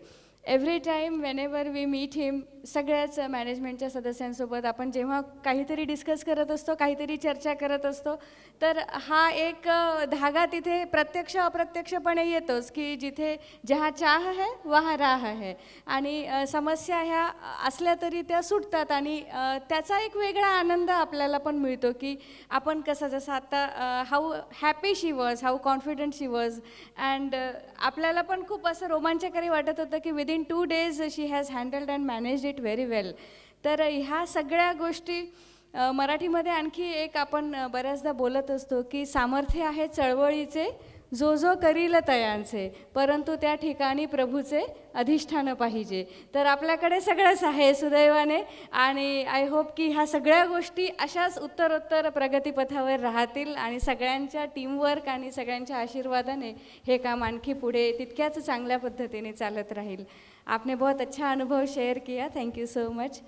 Every time whenever we meet him, सगळ्याच मॅनेजमेंटच्या सदस्यांसोबत आपण जेव्हा काहीतरी discuss करत असतो, काहीतरी चर्चा करत असतो, तर हा एक धागा तिथे प्रत्यक्ष अप्रत्यक्षपणे येतोच की जिथे जहाँ चाह है वहाँ राह है. आणि समस्या ह्या असल्या तरी त्या सुटतात आणि त्याचा एक वेगळा आनंद आपल्याला पण मिळतो की आपण कसं जसं आता how happy she was, how confident she was. And आपल्याला पण खूप असं रोमांचकारी वाटत होतं की within 2 days she has handled and managed it very well. तर ह्या सगळ्या गोष्टी मराठीमध्ये आणखी एक आपण बऱ्याचदा बोलत असतो की सामर्थ्य आहे चळवळीचे जो जो करील तयांचे, परंतु त्या ठिकाणी प्रभूचे अधिष्ठान पाहिजे. तर आपल्याकडे सगळंच आहे सुदैवाने आणि आय होप की ह्या सगळ्या गोष्टी अशाच उत्तरोत्तर प्रगतीपथावर राहतील आणि सगळ्यांच्या टीमवर्क आणि सगळ्यांच्या आशीर्वादाने हे काम आणखी पुढे तितक्याच चांगल्या पद्धतीने चालत राहील. आपने बहुत अच्छा अनुभव शेयर किया, thank you so much.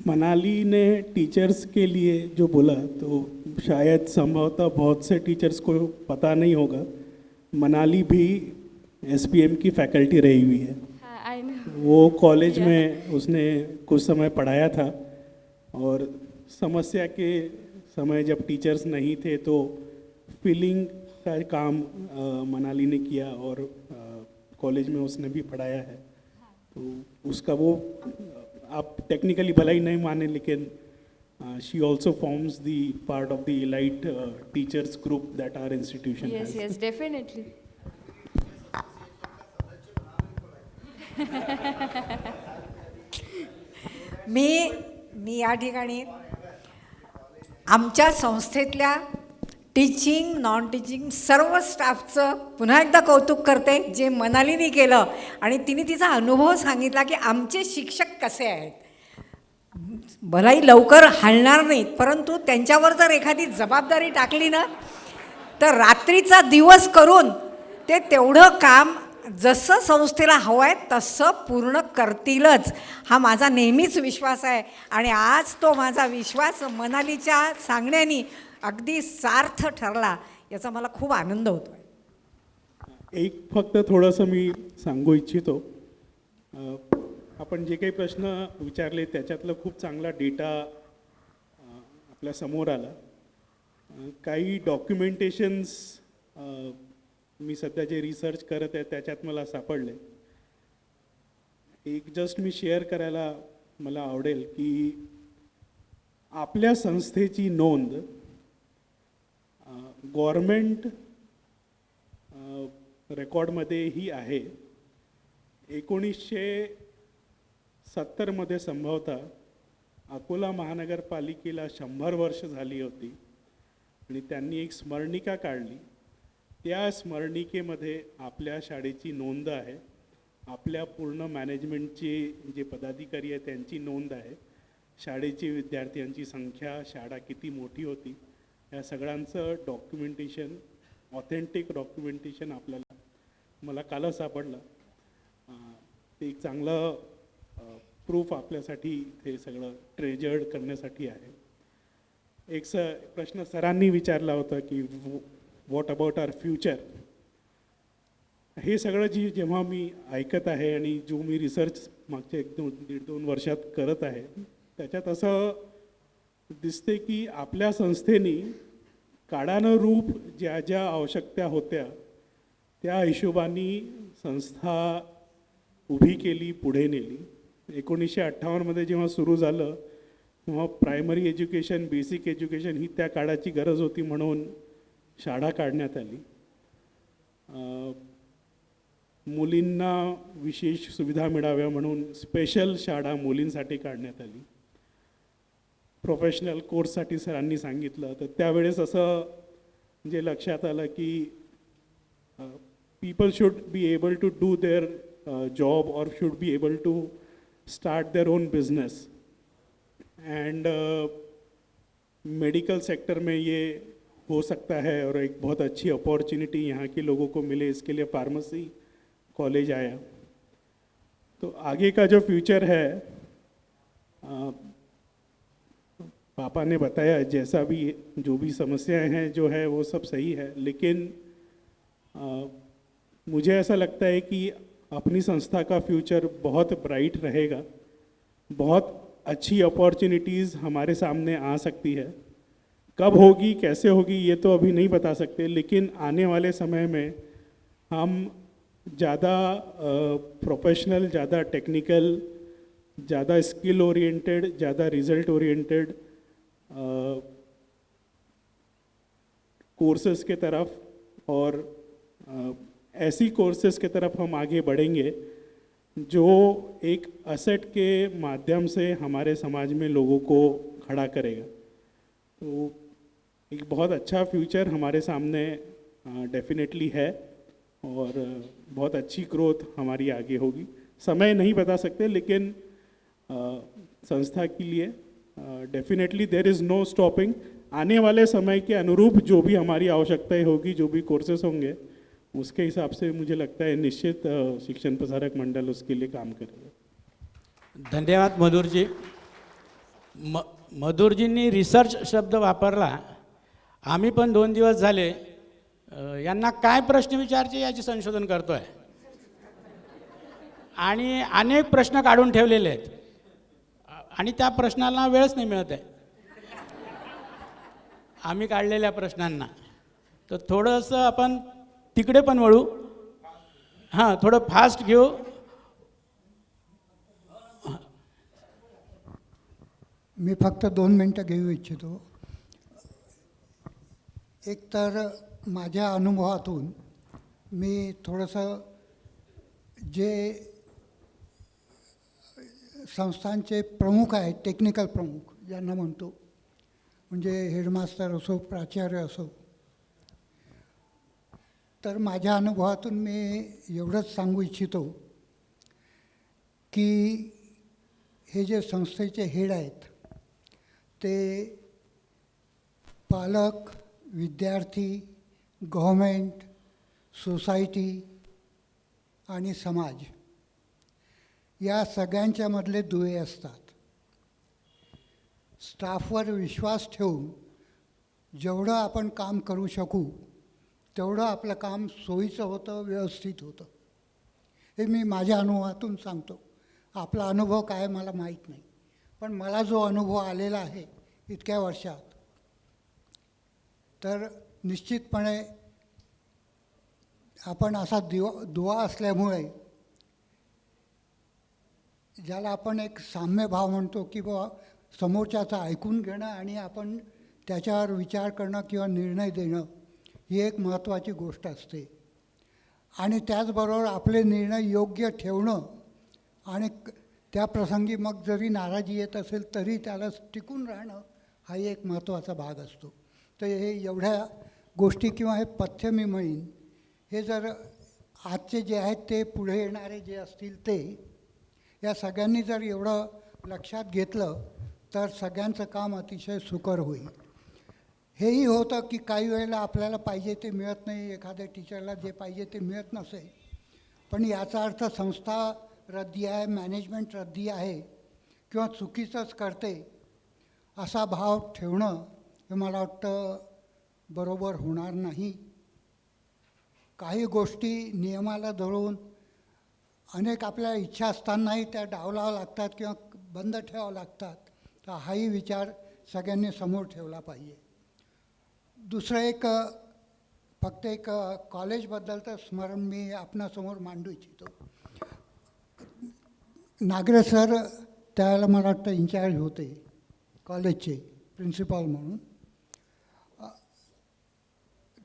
Manali ने टीचर्स के लिए जो बोला तो शायद संभवतः बहुत से टीचर्स को पता नहीं होगा, मनाली भी एसपीएम की फैकल्टी रही हुई है. वो कॉलेज में उसने कुछ समय पढ़ाया था और समस्या के समय जब टीचर्स नहीं थे तो फिलिंग का काम मनाली ने किया और कॉलेज में उसने भी पढ़ाया है. तो उसका वो आप टेक्निकली भला ही नहीं माने लेकिन she also forms the part of the elite teachers group that our institution has. Yes yes definitely. मी या ठिकाणी आमच्या संस्थेतल्या टीचिंग नॉन टीचिंग सर्व स्टाफचं पुन्हा एकदा कौतुक करते जे मनालीने केलं आणि तिने तिचा अनुभव सांगितला की आमचे शिक्षक कसे आहेत. भलाई लवकर हलणार नाहीत, परंतु त्यांच्यावर जर एखादी जबाबदारी टाकली ना तर रात्रीचा दिवस करून ते तेवढं काम जसं संस्थेला हवं आहे तसं पूर्ण करतीलच, हा माझा नेहमीच विश्वास आहे. आणि आज तो माझा विश्वास मनालीच्या सांगण्यानी अगदी सार्थ ठरला, याचा मला खूप आनंद होतो आहे. एक फक्त थोडंसं मी सांगू इच्छितो. आपण जे काही प्रश्न विचारले त्याच्यातलं खूप चांगला डेटा आपल्या समोर आला. काही डॉक्युमेंटेशन्स मी सध्या जे रिसर्च करत आहे त्याच्यात मला सापडले. एक जस्ट मी शेअर करायला मला आवडेल की आपल्या संस्थेची नोंद गव्हर्मेंट रेकॉर्डमध्येही आहे. 1970मध्ये संभवतः अकोला महानगरपालिकेला 100 वर्ष झाली होती आणि त्यांनी एक स्मरणिका काढली. त्या स्मरणिकेमध्ये आपल्या शाळेची नोंद आहे, आपल्या पूर्ण मॅनेजमेंटचे जे पदाधिकारी आहेत त्यांची नोंद आहे, शाळेची विद्यार्थ्यांची संख्या, शाळा किती मोठी होती, या सगळ्यांचं डॉक्युमेंटेशन, ऑथेंटिक डॉक्युमेंटेशन आपल्याला मला कालच सापडलं. ते एक चांगलं प्रूफ आपल्यासाठी हे सगळं ट्रेजर्ड करण्यासाठी आहे. एक प्रश्न सरांनी विचारला होता की व्हॉट अबाउट आवर फ्युचर. हे सगळं जेव्हा मी ऐकत आहे आणि जो मी रिसर्च मागच्या 1-2 वर्षात करत आहे त्याच्यात असं दिसते की आपल्या संस्थेने काळानुरूप ज्या ज्या आवश्यकता होत्या त्या हिशोबाने संस्था उभी केली, पुढे नेली. 1958मध्ये जेव्हा सुरू झालं तेव्हा प्रायमरी एज्युकेशन, बेसिक एज्युकेशन ही त्या काळाची गरज होती म्हणून शाळा काढण्यात आली. मुलींना विशेष सुविधा मिळाव्या म्हणून स्पेशल शाळा मुलींसाठी काढण्यात आली. प्रोफेशनल कोर्ससाठी सरांनी सांगितलं तर त्यावेळेस असं म्हणजे लक्षात आलं की people should be able to do their job or should be able to start their own business. And medical sector में ये हो सकता है और एक बहुत अच्छी अपॉर्चुनिटी यहाँ के लोगों को मिले, इसके लिए फार्मेसी कॉलेज आया. तो आगे का जो फ्यूचर है पापा ने बताया, जैसा भी जो भी समस्याएं हैं जो है वो सब सही है, लेकिन मुझे ऐसा लगता है कि अपनी संस्था का फ्यूचर बहुत ब्राइट रहेगा. बहुत अच्छी अपॉर्चुनिटीज़ हमारे सामने आ सकती है. कब होगी, कैसे होगी, ये तो अभी नहीं बता सकते, लेकिन आने वाले समय में हम ज़्यादा प्रोफेशनल, ज़्यादा टेक्निकल, ज़्यादा स्किल ओरिएंटेड, ज़्यादा रिजल्ट ओरिएंटेड कोर्सेज़ के तरफ और ऐसी कोर्सेज़ के तरफ हम आगे बढ़ेंगे जो एक असेट के माध्यम से हमारे समाज में लोगों को खड़ा करेगा. तो एक बहुत अच्छा फ्यूचर हमारे सामने डेफिनेटली है और बहुत अच्छी ग्रोथ हमारी आगे होगी. समय नहीं बता सकते, लेकिन संस्था के लिए definitely there is no stopping. आने वाले समय के अनुरूप जो भी हमारी आवश्यकताएं होगी, जो भी कोर्सेज होंगे, उसके हिसाब से मुझे लगता है निश्चित शिक्षण प्रसारक मंडल उसके लिए काम करेगा. धन्यवाद मधुरजी. मधुरजींनी रिसर्च शब्द वापरला. आम्ही पण 2 दिवस झाले यांना काय प्रश्न विचारायचे याचे संशोधन करतो आहे आणि अनेक प्रश्न काढून ठेवलेले आहेत आणि त्या प्रश्नांना वेळच नाही मिळत आहे आम्ही काढलेल्या प्रश्नांना. तर थोडंसं आपण तिकडे पण वळू. हां, थोडं फास्ट घेऊ. मी फक्त 2 मिनटं घेऊ इच्छितो. एक तर माझ्या अनुभवातून मी थोडंसं जे संस्थांचे प्रमुख आहेत, टेक्निकल प्रमुख ज्यांना म्हणतो, म्हणजे हेडमास्टर असो, प्राचार्य असो, तर माझ्या अनुभवातून मी एवढंच सांगू इच्छितो की हे जे संस्थेचे हेड आहेत ते पालक, विद्यार्थी, गव्हर्मेंट, सोसायटी आणि समाज या सगळ्यांच्या मधले दुवे असतात. स्टाफवर विश्वास ठेवून जेवढं आपण काम करू शकू तेवढं आपलं काम सोयीचं होतं, व्यवस्थित होतं. हे मी माझ्या अनुभवातून सांगतो. आपला अनुभव काय मला माहीत नाही, पण मला जो अनुभव आलेला आहे इतक्या वर्षात, तर निश्चितपणे आपण असा दुवा असल्यामुळे, ज्याला आपण एक साम्यभाव म्हणतो, की बाबा समोरच्याचं ऐकून घेणं आणि आपण त्याच्यावर विचार करणं किंवा निर्णय देणं, ही एक महत्त्वाची गोष्ट असते. आणि त्याचबरोबर आपले निर्णय योग्य ठेवणं आणि त्या प्रसंगी मग जरी नाराजी येत असेल तरी त्याला टिकून राहणं, हाही एक महत्त्वाचा भाग असतो. तर हे एवढ्या गोष्टी किंवा हे पथ्य मी म्हणीन, हे जर आजचे जे आहेत ते पुढे येणारे जे असतील ते, या सगळ्यांनी जर एवढं लक्षात घेतलं तर सगळ्यांचं काम अतिशय सुकर होईल. हेही होतं की काही वेळेला आपल्याला पाहिजे ते मिळत नाही, एखाद्या टीचरला जे पाहिजे ते मिळत नसेल, पण याचा अर्थ संस्था रद्दी आहे, मॅनेजमेंट रद्दी आहे किंवा चुकीचंच करते असा भाव ठेवणं हे मला वाटतं बरोबर होणार नाही. काही गोष्टी नियमाला धरून अनेक आपल्या इच्छा असतानाही त्या डावलाव्या लागतात किंवा बंद ठेवाव्या लागतात. तर हाही विचार सगळ्यांनी समोर ठेवला पाहिजे. दुसरं एक फक्त एक कॉलेजबद्दलचं स्मरण मी आपणासमोर मांडू इच्छितो. नागरे सर त्यावेळेला मला वाटतं इन्चार्ज होते कॉलेजचे, प्रिन्सिपॉल म्हणून.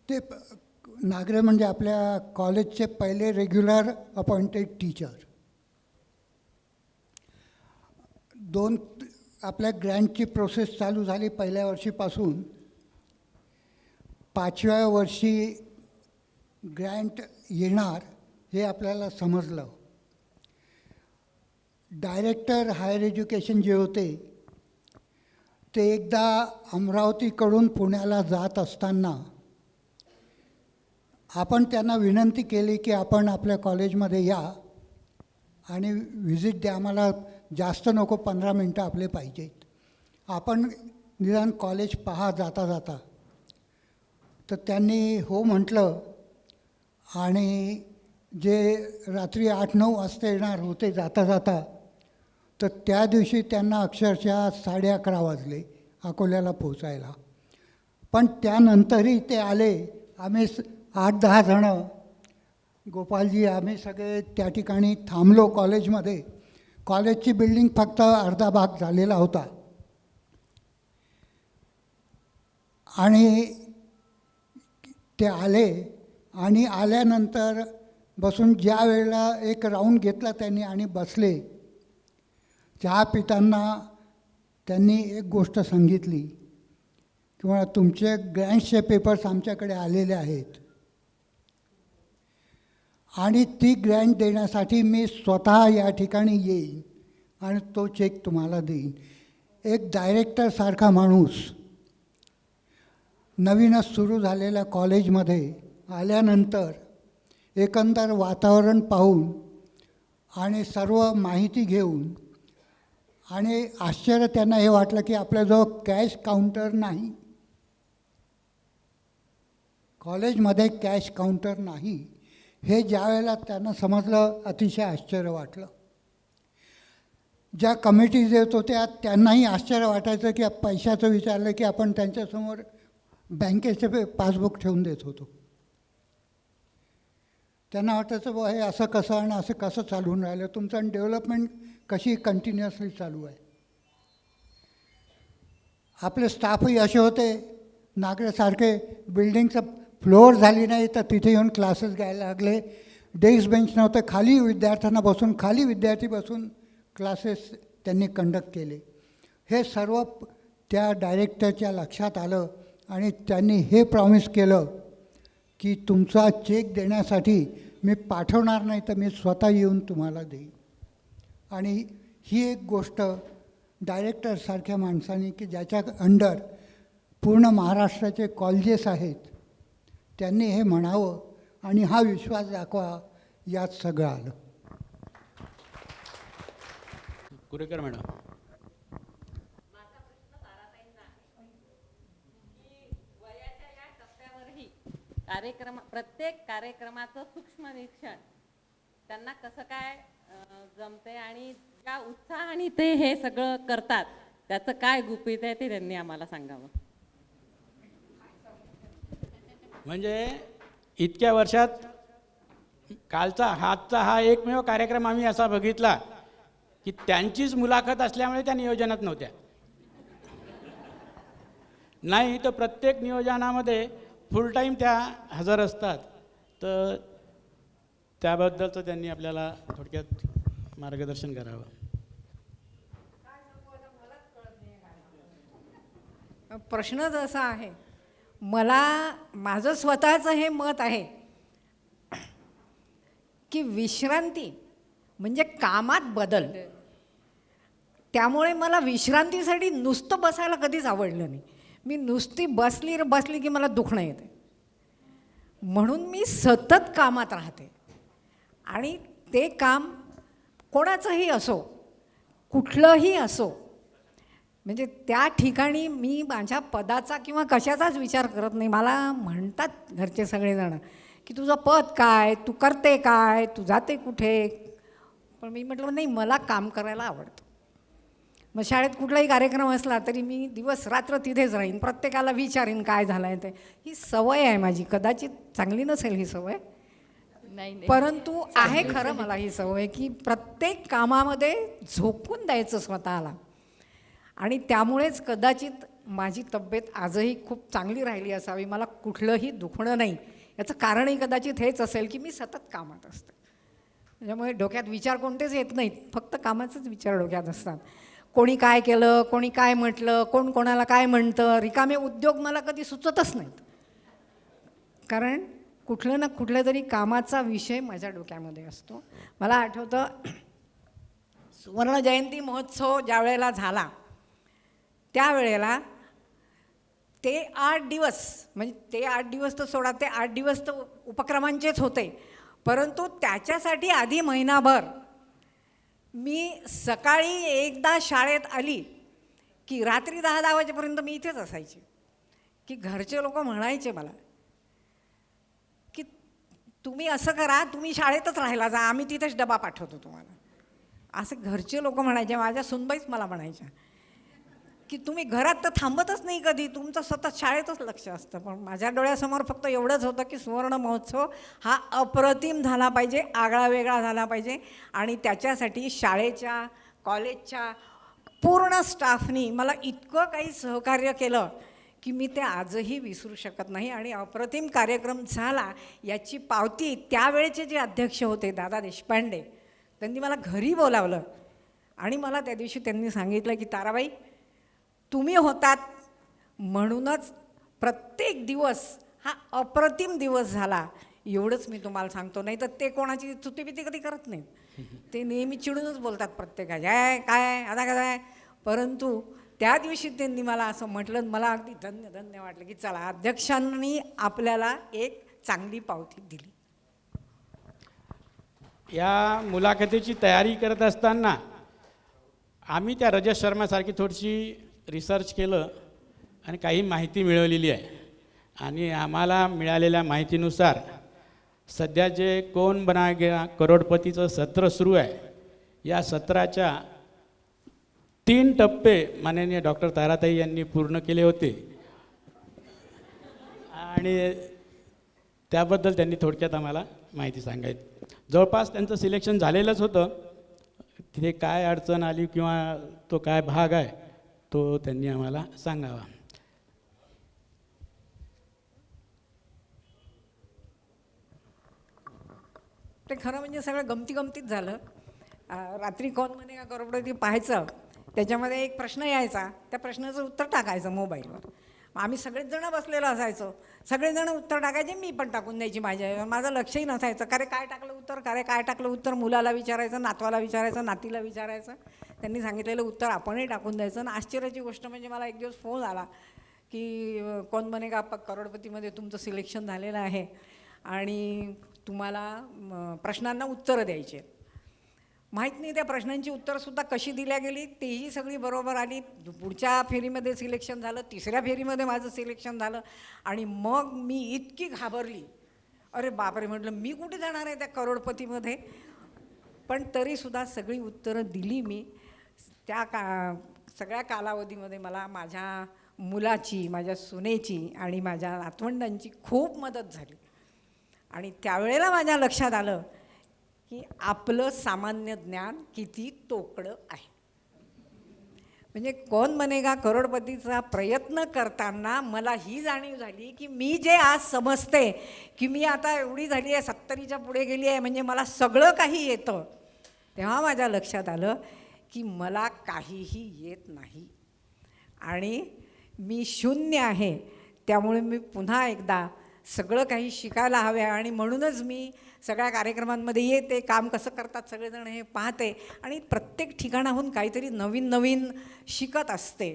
ते नागरे म्हणजे आपल्या कॉलेजचे पहिले रेग्युलर अपॉइंटेड टीचर. आपल्या ग्रँटची प्रोसेस चालू झाली पहिल्या वर्षीपासून. 5व्या वर्षी ग्रँट येणार हे आपल्याला समजलं. डायरेक्टर हायर एज्युकेशन जे होते ते एकदा अमरावतीकडून पुण्याला जात असताना आपण त्यांना विनंती केली की आपण आपल्या कॉलेजमध्ये या आणि व्हिजिट द्या. आम्हाला जास्त नको, 15 मिनटं आपले पाहिजेत. आपण निदान कॉलेज पहा जाता जाता. तर त्यांनी हो म्हटलं आणि जे रात्री 8-9 वाजता येणार होते जाता जाता, तर त्या दिवशी त्यांना अक्षरशः 11:30 वाजले अकोल्याला पोचायला. पण त्यानंतरही ते आले. आम्ही 8-10 जणं, गोपालजी, आम्ही सगळे त्या ठिकाणी थांबलो कॉलेजमध्ये. कॉलेजची बिल्डिंग फक्त अर्धा भाग झालेला होता आणि ते आले आणि आल्यानंतर बसून ज्या वेळेला एक राऊंड घेतला त्यांनी आणि बसले. चहा पिताना त्यांनी एक गोष्ट सांगितली किंवा तुमचे ग्रँट्सचे पेपर्स आमच्याकडे आलेले आहेत आणि ती ग्रँट देण्यासाठी मी स्वतः या ठिकाणी येईन आणि तो चेक तुम्हाला देईन. एक डायरेक्टरसारखा माणूस नवीनच सुरू झालेल्या कॉलेजमध्ये आल्यानंतर एकंदर वातावरण पाहून आणि सर्व माहिती घेऊन आणि आश्चर्य त्यांना हे वाटलं की आपल्याजवळ कॅश काउंटर नाही, कॉलेजमध्ये कॅश काउंटर नाही. हे ज्या वेळेला त्यांना समजलं अतिशय आश्चर्य वाटलं. ज्या कमिटीज येत होत्या त्यांनाही आश्चर्य वाटायचं की पैशाचं विचारलं की आपण त्यांच्यासमोर बँकेचे पासबुक ठेवून देत होतो. त्यांना वाटायचं बुवा हे असं कसं आणि असं कसं चालवून राहिलं, तुमचं डेव्हलपमेंट कशी कंटिन्युअसली चालू आहे. आपले स्टाफही असे होते नागरेसारखे, बिल्डिंगचं फ्लोअर झाली नाही तर तिथे येऊन क्लासेस घ्यायला लागले. डेस्क बेंच नव्हते, खाली विद्यार्थ्यांना बसून, खाली विद्यार्थी बसून क्लासेस त्यांनी कंडक्ट केले. हे सर्व त्या डायरेक्टरच्या लक्षात आलं आणि त्यांनी हे प्रॉमिस केलं की तुमचा चेक देण्यासाठी मी पाठवणार नाही तर मी स्वतः येऊन तुम्हाला देईन. आणि ही एक गोष्ट डायरेक्टरसारख्या माणसांनी की ज्याच्या अंडर पूर्ण महाराष्ट्राचे कॉलेजेस आहेत त्यांनी हे म्हणावं आणि हा विश्वास दाखवा, यात सगळं आलं. कुरेकर मॅडम. प्रत्येक कार्यक्रमाचं सूक्ष्म निरीक्षण त्यांना कसं काय जमते आणि ज्या उत्साहाने ते हे सगळं करतात त्याचं काय गुपित आहे ते त्यांनी आम्हाला सांगावं. म्हणजे इतक्या वर्षात आजचा हा एकमेव कार्यक्रम आम्ही असा बघितला की त्यांचीच मुलाखत असल्यामुळे त्या नियोजनात नव्हत्या. नाही तर प्रत्येक नियोजनामध्ये फुल टाईम त्या हजर असतात. तर त्याबद्दलचं त्यांनी आपल्याला थोडक्यात मार्गदर्शन करावं. प्रश्नच असा आहे, माझं स्वतःचं हे मत आहे की विश्रांती म्हणजे कामात बदल. त्यामुळे मला विश्रांतीसाठी नुसतं बसायला कधीच आवडलं नाही. मी नुसती बसली की मला दुखणं येते. म्हणून मी सतत कामात राहते आणि ते काम कोणाचंही असो, कुठलंही असो, म्हणजे त्या ठिकाणी मी माझ्या पदाचा किंवा कशाचाच विचार करत नाही. मला म्हणतात घरचे सगळेजण की तुझं पद काय, तू करते काय, तू जाते कुठे. पण मी म्हटलं नाही, मला काम करायला आवडतं. मग शाळेत कुठलाही कार्यक्रम असला तरी मी दिवस रात्र तिथेच राहीन, प्रत्येकाला विचारीन काय झालं आहे ते. ही सवय आहे माझी. कदाचित चांगली नसेल ही सवय, परंतु आहे खरं मला ही सवय की प्रत्येक कामामध्ये झोकून द्यायचं स्वतःला. आणि त्यामुळेच कदाचित माझी तब्येत आजही खूप चांगली राहिली असावी. मला कुठलंही दुखणं नाही. याचं कारणही कदाचित हेच असेल की मी सतत कामात असते. त्याच्यामुळे डोक्यात विचार कोणतेच येत नाहीत, फक्त कामाचेच विचार डोक्यात असतात. कोणी काय केलं, कोणी काय म्हटलं, कोण कोणाला काय म्हणतं, रिकामे उद्योग मला कधी सुचतच नाहीत. कारण कुठलं ना कुठल्या तरी कामाचा विषय माझ्या डोक्यामध्ये असतो. मला आठवतं सुवर्ण जयंती महोत्सव ज्या वेळेला झाला त्यावेळेला ते 8 दिवस, म्हणजे ते 8 दिवस तर सोडा, ते 8 दिवस तर उपक्रमांचेच होते. परंतु त्याच्यासाठी आधी महिनाभर मी सकाळी एकदा शाळेत आली की रात्री 10 वाजेपर्यंत मी इथेच असायची. की घरचे लोक म्हणायचे मला की तुम्ही असं करा, तुम्ही शाळेतच राहायला जा, आम्ही तिथेच डबा पाठवतो तुम्हाला. असे घरचे लोक म्हणायचे. माझ्या सुनबाईच मला म्हणायच्या की तुम्ही घरात तर थांबतच नाही कधी, तुमचं सतत शाळेतच लक्ष असतं. पण माझ्या डोळ्यासमोर फक्त एवढंच होतं की सुवर्ण महोत्सव हा अप्रतिम झाला पाहिजे, आगळा वेगळा झाला पाहिजे. आणि त्याच्यासाठी शाळेच्या, कॉलेजच्या पूर्ण स्टाफनी मला इतकं काही सहकार्य केलं की मी ते आजही विसरू शकत नाही. आणि अप्रतिम कार्यक्रम झाला याची पावती त्यावेळेचे जे अध्यक्ष होते दादा देशपांडे, त्यांनी मला घरी बोलावलं आणि मला त्या दिवशी त्यांनी सांगितलं की ताराबाई, तुम्ही होतात म्हणूनच प्रत्येक दिवस हा अप्रतिम दिवस झाला, एवढंच मी तुम्हाला सांगतो. नाही तर ते कोणाची स्तुतीबिती कधी करत नाहीत. ते नेहमी चिडूनच बोलतात प्रत्येकाच्या, काय आता काय. परंतु त्या दिवशी त्यांनी मला असं म्हटलं, मला अगदी धन्य वाटलं की चला अध्यक्षांनी आपल्याला एक चांगली पावती दिली. या मुलाखतीची तयारी करत असताना आम्ही त्या रजत शर्मासारखी थोडीशी रिसर्च केलं आणि काही माहिती मिळवलेली आहे. आणि आम्हाला मिळालेल्या माहितीनुसार सध्या जे कौन बना गया करोडपतीचं सत्र सुरू आहे, या सत्राच्या 3 टप्पे माननीय डॉक्टर ताराताई यांनी पूर्ण केले होते. आणि त्याबद्दल त्यांनी थोडक्यात आम्हाला माहिती सांगायची. जवळपास त्यांचं सिलेक्शन झालेलंच होतं. तिथे काय अडचण आली किंवा तो काय भाग आहे तो त्यांनी आम्हाला सांगावा. ते खरं म्हणजे सगळं गमतीत झालं. रात्री कोण म्हणे का करोडपती पाहायचं, त्याच्यामध्ये एक प्रश्न यायचा, त्या प्रश्नाचं उत्तर टाकायचं मोबाईलवर. आम्ही सगळेच जण बसलेलो असायचो, सगळेजण उत्तर टाकायचे, मी पण टाकून द्यायची माझं लक्षही नसायचं. काय टाकलं उत्तर, काय टाकलं उत्तर, मुलाला विचारायचं, नातवाला विचारायचं, नातीला विचारायचं. त्यांनी सांगितलेलं उत्तर आपणही टाकून द्यायचं. आणि आश्चर्याची गोष्ट म्हणजे मला एक दिवस फोन आला की कौन बनेगा करोडपतीमध्ये तुमचं सिलेक्शन झालेलं आहे आणि तुम्हाला प्रश्नांना उत्तरं द्यायची. माहीत नाही त्या प्रश्नांची उत्तरंसुद्धा कशी दिल्या गेली, तेही सगळी बरोबर आली. पुढच्या फेरीमध्ये सिलेक्शन झालं, तिसऱ्या फेरीमध्ये माझं सिलेक्शन झालं. आणि मग मी इतकी घाबरली, अरे बापरे, म्हटलं मी कुठे जाणार आहे त्या करोडपतीमध्ये. पण तरीसुद्धा सगळी उत्तरं दिली मी. त्या सगळ्या कालावधीमध्ये मला माझ्या मुलाची, माझ्या सुनेची आणि माझ्या नातवंडांची खूप मदत झाली. आणि त्यावेळेला माझ्या लक्षात आलं की आपलं सामान्य ज्ञान किती तोकडं आहे. म्हणजे कौन बनेगा करोडपतीचा प्रयत्न करताना मला ही जाणीव झाली की मी जे आज समजते की मी आता एवढी झाली आहे, 70च्या पुढे गेली आहे, म्हणजे मला सगळं काही येतं, तेव्हा माझ्या लक्षात आलं की मला काहीही येत नाही आणि मी शून्य आहे. त्यामुळे मी पुन्हा एकदा सगळं काही शिकायला हवं आहे. आणि म्हणूनच मी सगळ्या कार्यक्रमांमध्ये येते, काम कसं करतात सगळेजण हे पाहते आणि प्रत्येक ठिकाणाहून काहीतरी नवीन नवीन शिकत असते.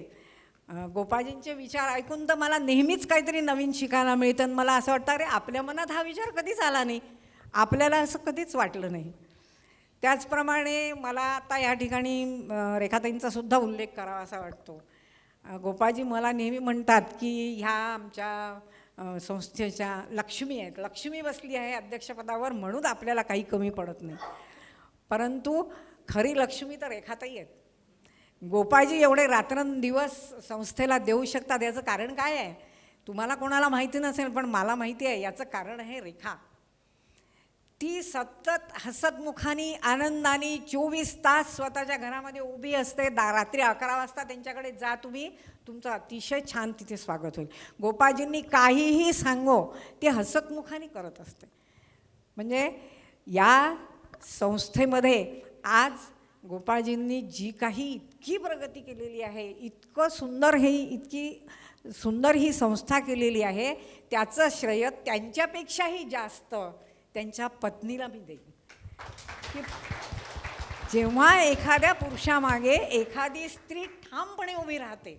गोपाळजींचे विचार ऐकून तर मला नेहमीच काहीतरी नवीन शिकायला मिळतं. आणि मला असं वाटतं, अरे आपल्या मनात हा विचार कधीच आला नाही, आपल्याला असं कधीच वाटलं नाही. त्याचप्रमाणे मला आता या ठिकाणी रेखाताईंचा सुद्धा उल्लेख करावा असा वाटतो. गोपाळजी मला नेहमी म्हणतात की ह्या आमच्या संस्थेच्या लक्ष्मी आहेत, लक्ष्मी बसली आहे अध्यक्षपदावर म्हणून आपल्याला काही कमी पडत नाही. परंतु खरी लक्ष्मी तर रेखाताई आहेत. गोपाळजी एवढे रात्रंदिवस संस्थेला देऊ शकतात, याचं कारण काय आहे तुम्हाला कोणाला माहिती नसेल, पण मला माहिती आहे. याचं कारण आहे रेखा. ती सतत हसतमुखानी आनंदाने 24 तास स्वतःच्या घरामध्ये उभी असते. रात्री 11 वाजता त्यांच्याकडे जा तुम्ही, तुमचं अतिशय छान तिथे स्वागत होईल. गोपाळजींनी काहीही सांगो ते हसतमुखाने करत असते. म्हणजे या संस्थेमध्ये आज गोपाळजींनी जी काही इतकी प्रगती केलेली आहे, इतकी सुंदर ही संस्था केलेली आहे, त्याचं श्रेय त्यांच्यापेक्षाही जास्त त्यांच्या पत्नीला मी देईन. की जेव्हा एखाद्या पुरुषामागे एखादी स्त्री ठामपणे उभी राहते,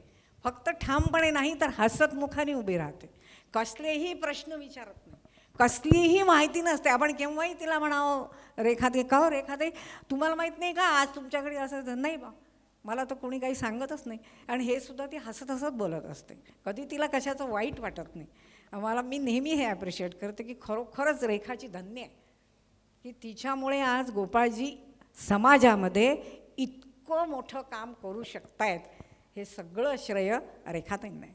फक्त ठामपणे नाही तर हसतमुखाने उभी राहते, कसलेही प्रश्न विचारत नाही, कसलीही माहिती नसते, आपण केव्हाही तिला म्हणावं रेखाताई, का हो रेखाताई तुम्हाला माहीत नाही का आज तुमच्याकडे असं, नाही बा मला तर कोणी काही सांगतच नाही. आणि हे सुद्धा ती हसत हसत बोलत असते, कधी तिला कशाचं वाईट वाटत नाही. मी नेहमी हे ॲप्रिशिएट करते की खरोखरच रेखाची धन्य आहे की तिच्यामुळे आज गोपाळजी समाजामध्ये इतकं मोठं काम करू शकतायत. हे सगळं श्रेय रेखाताईंना आहे.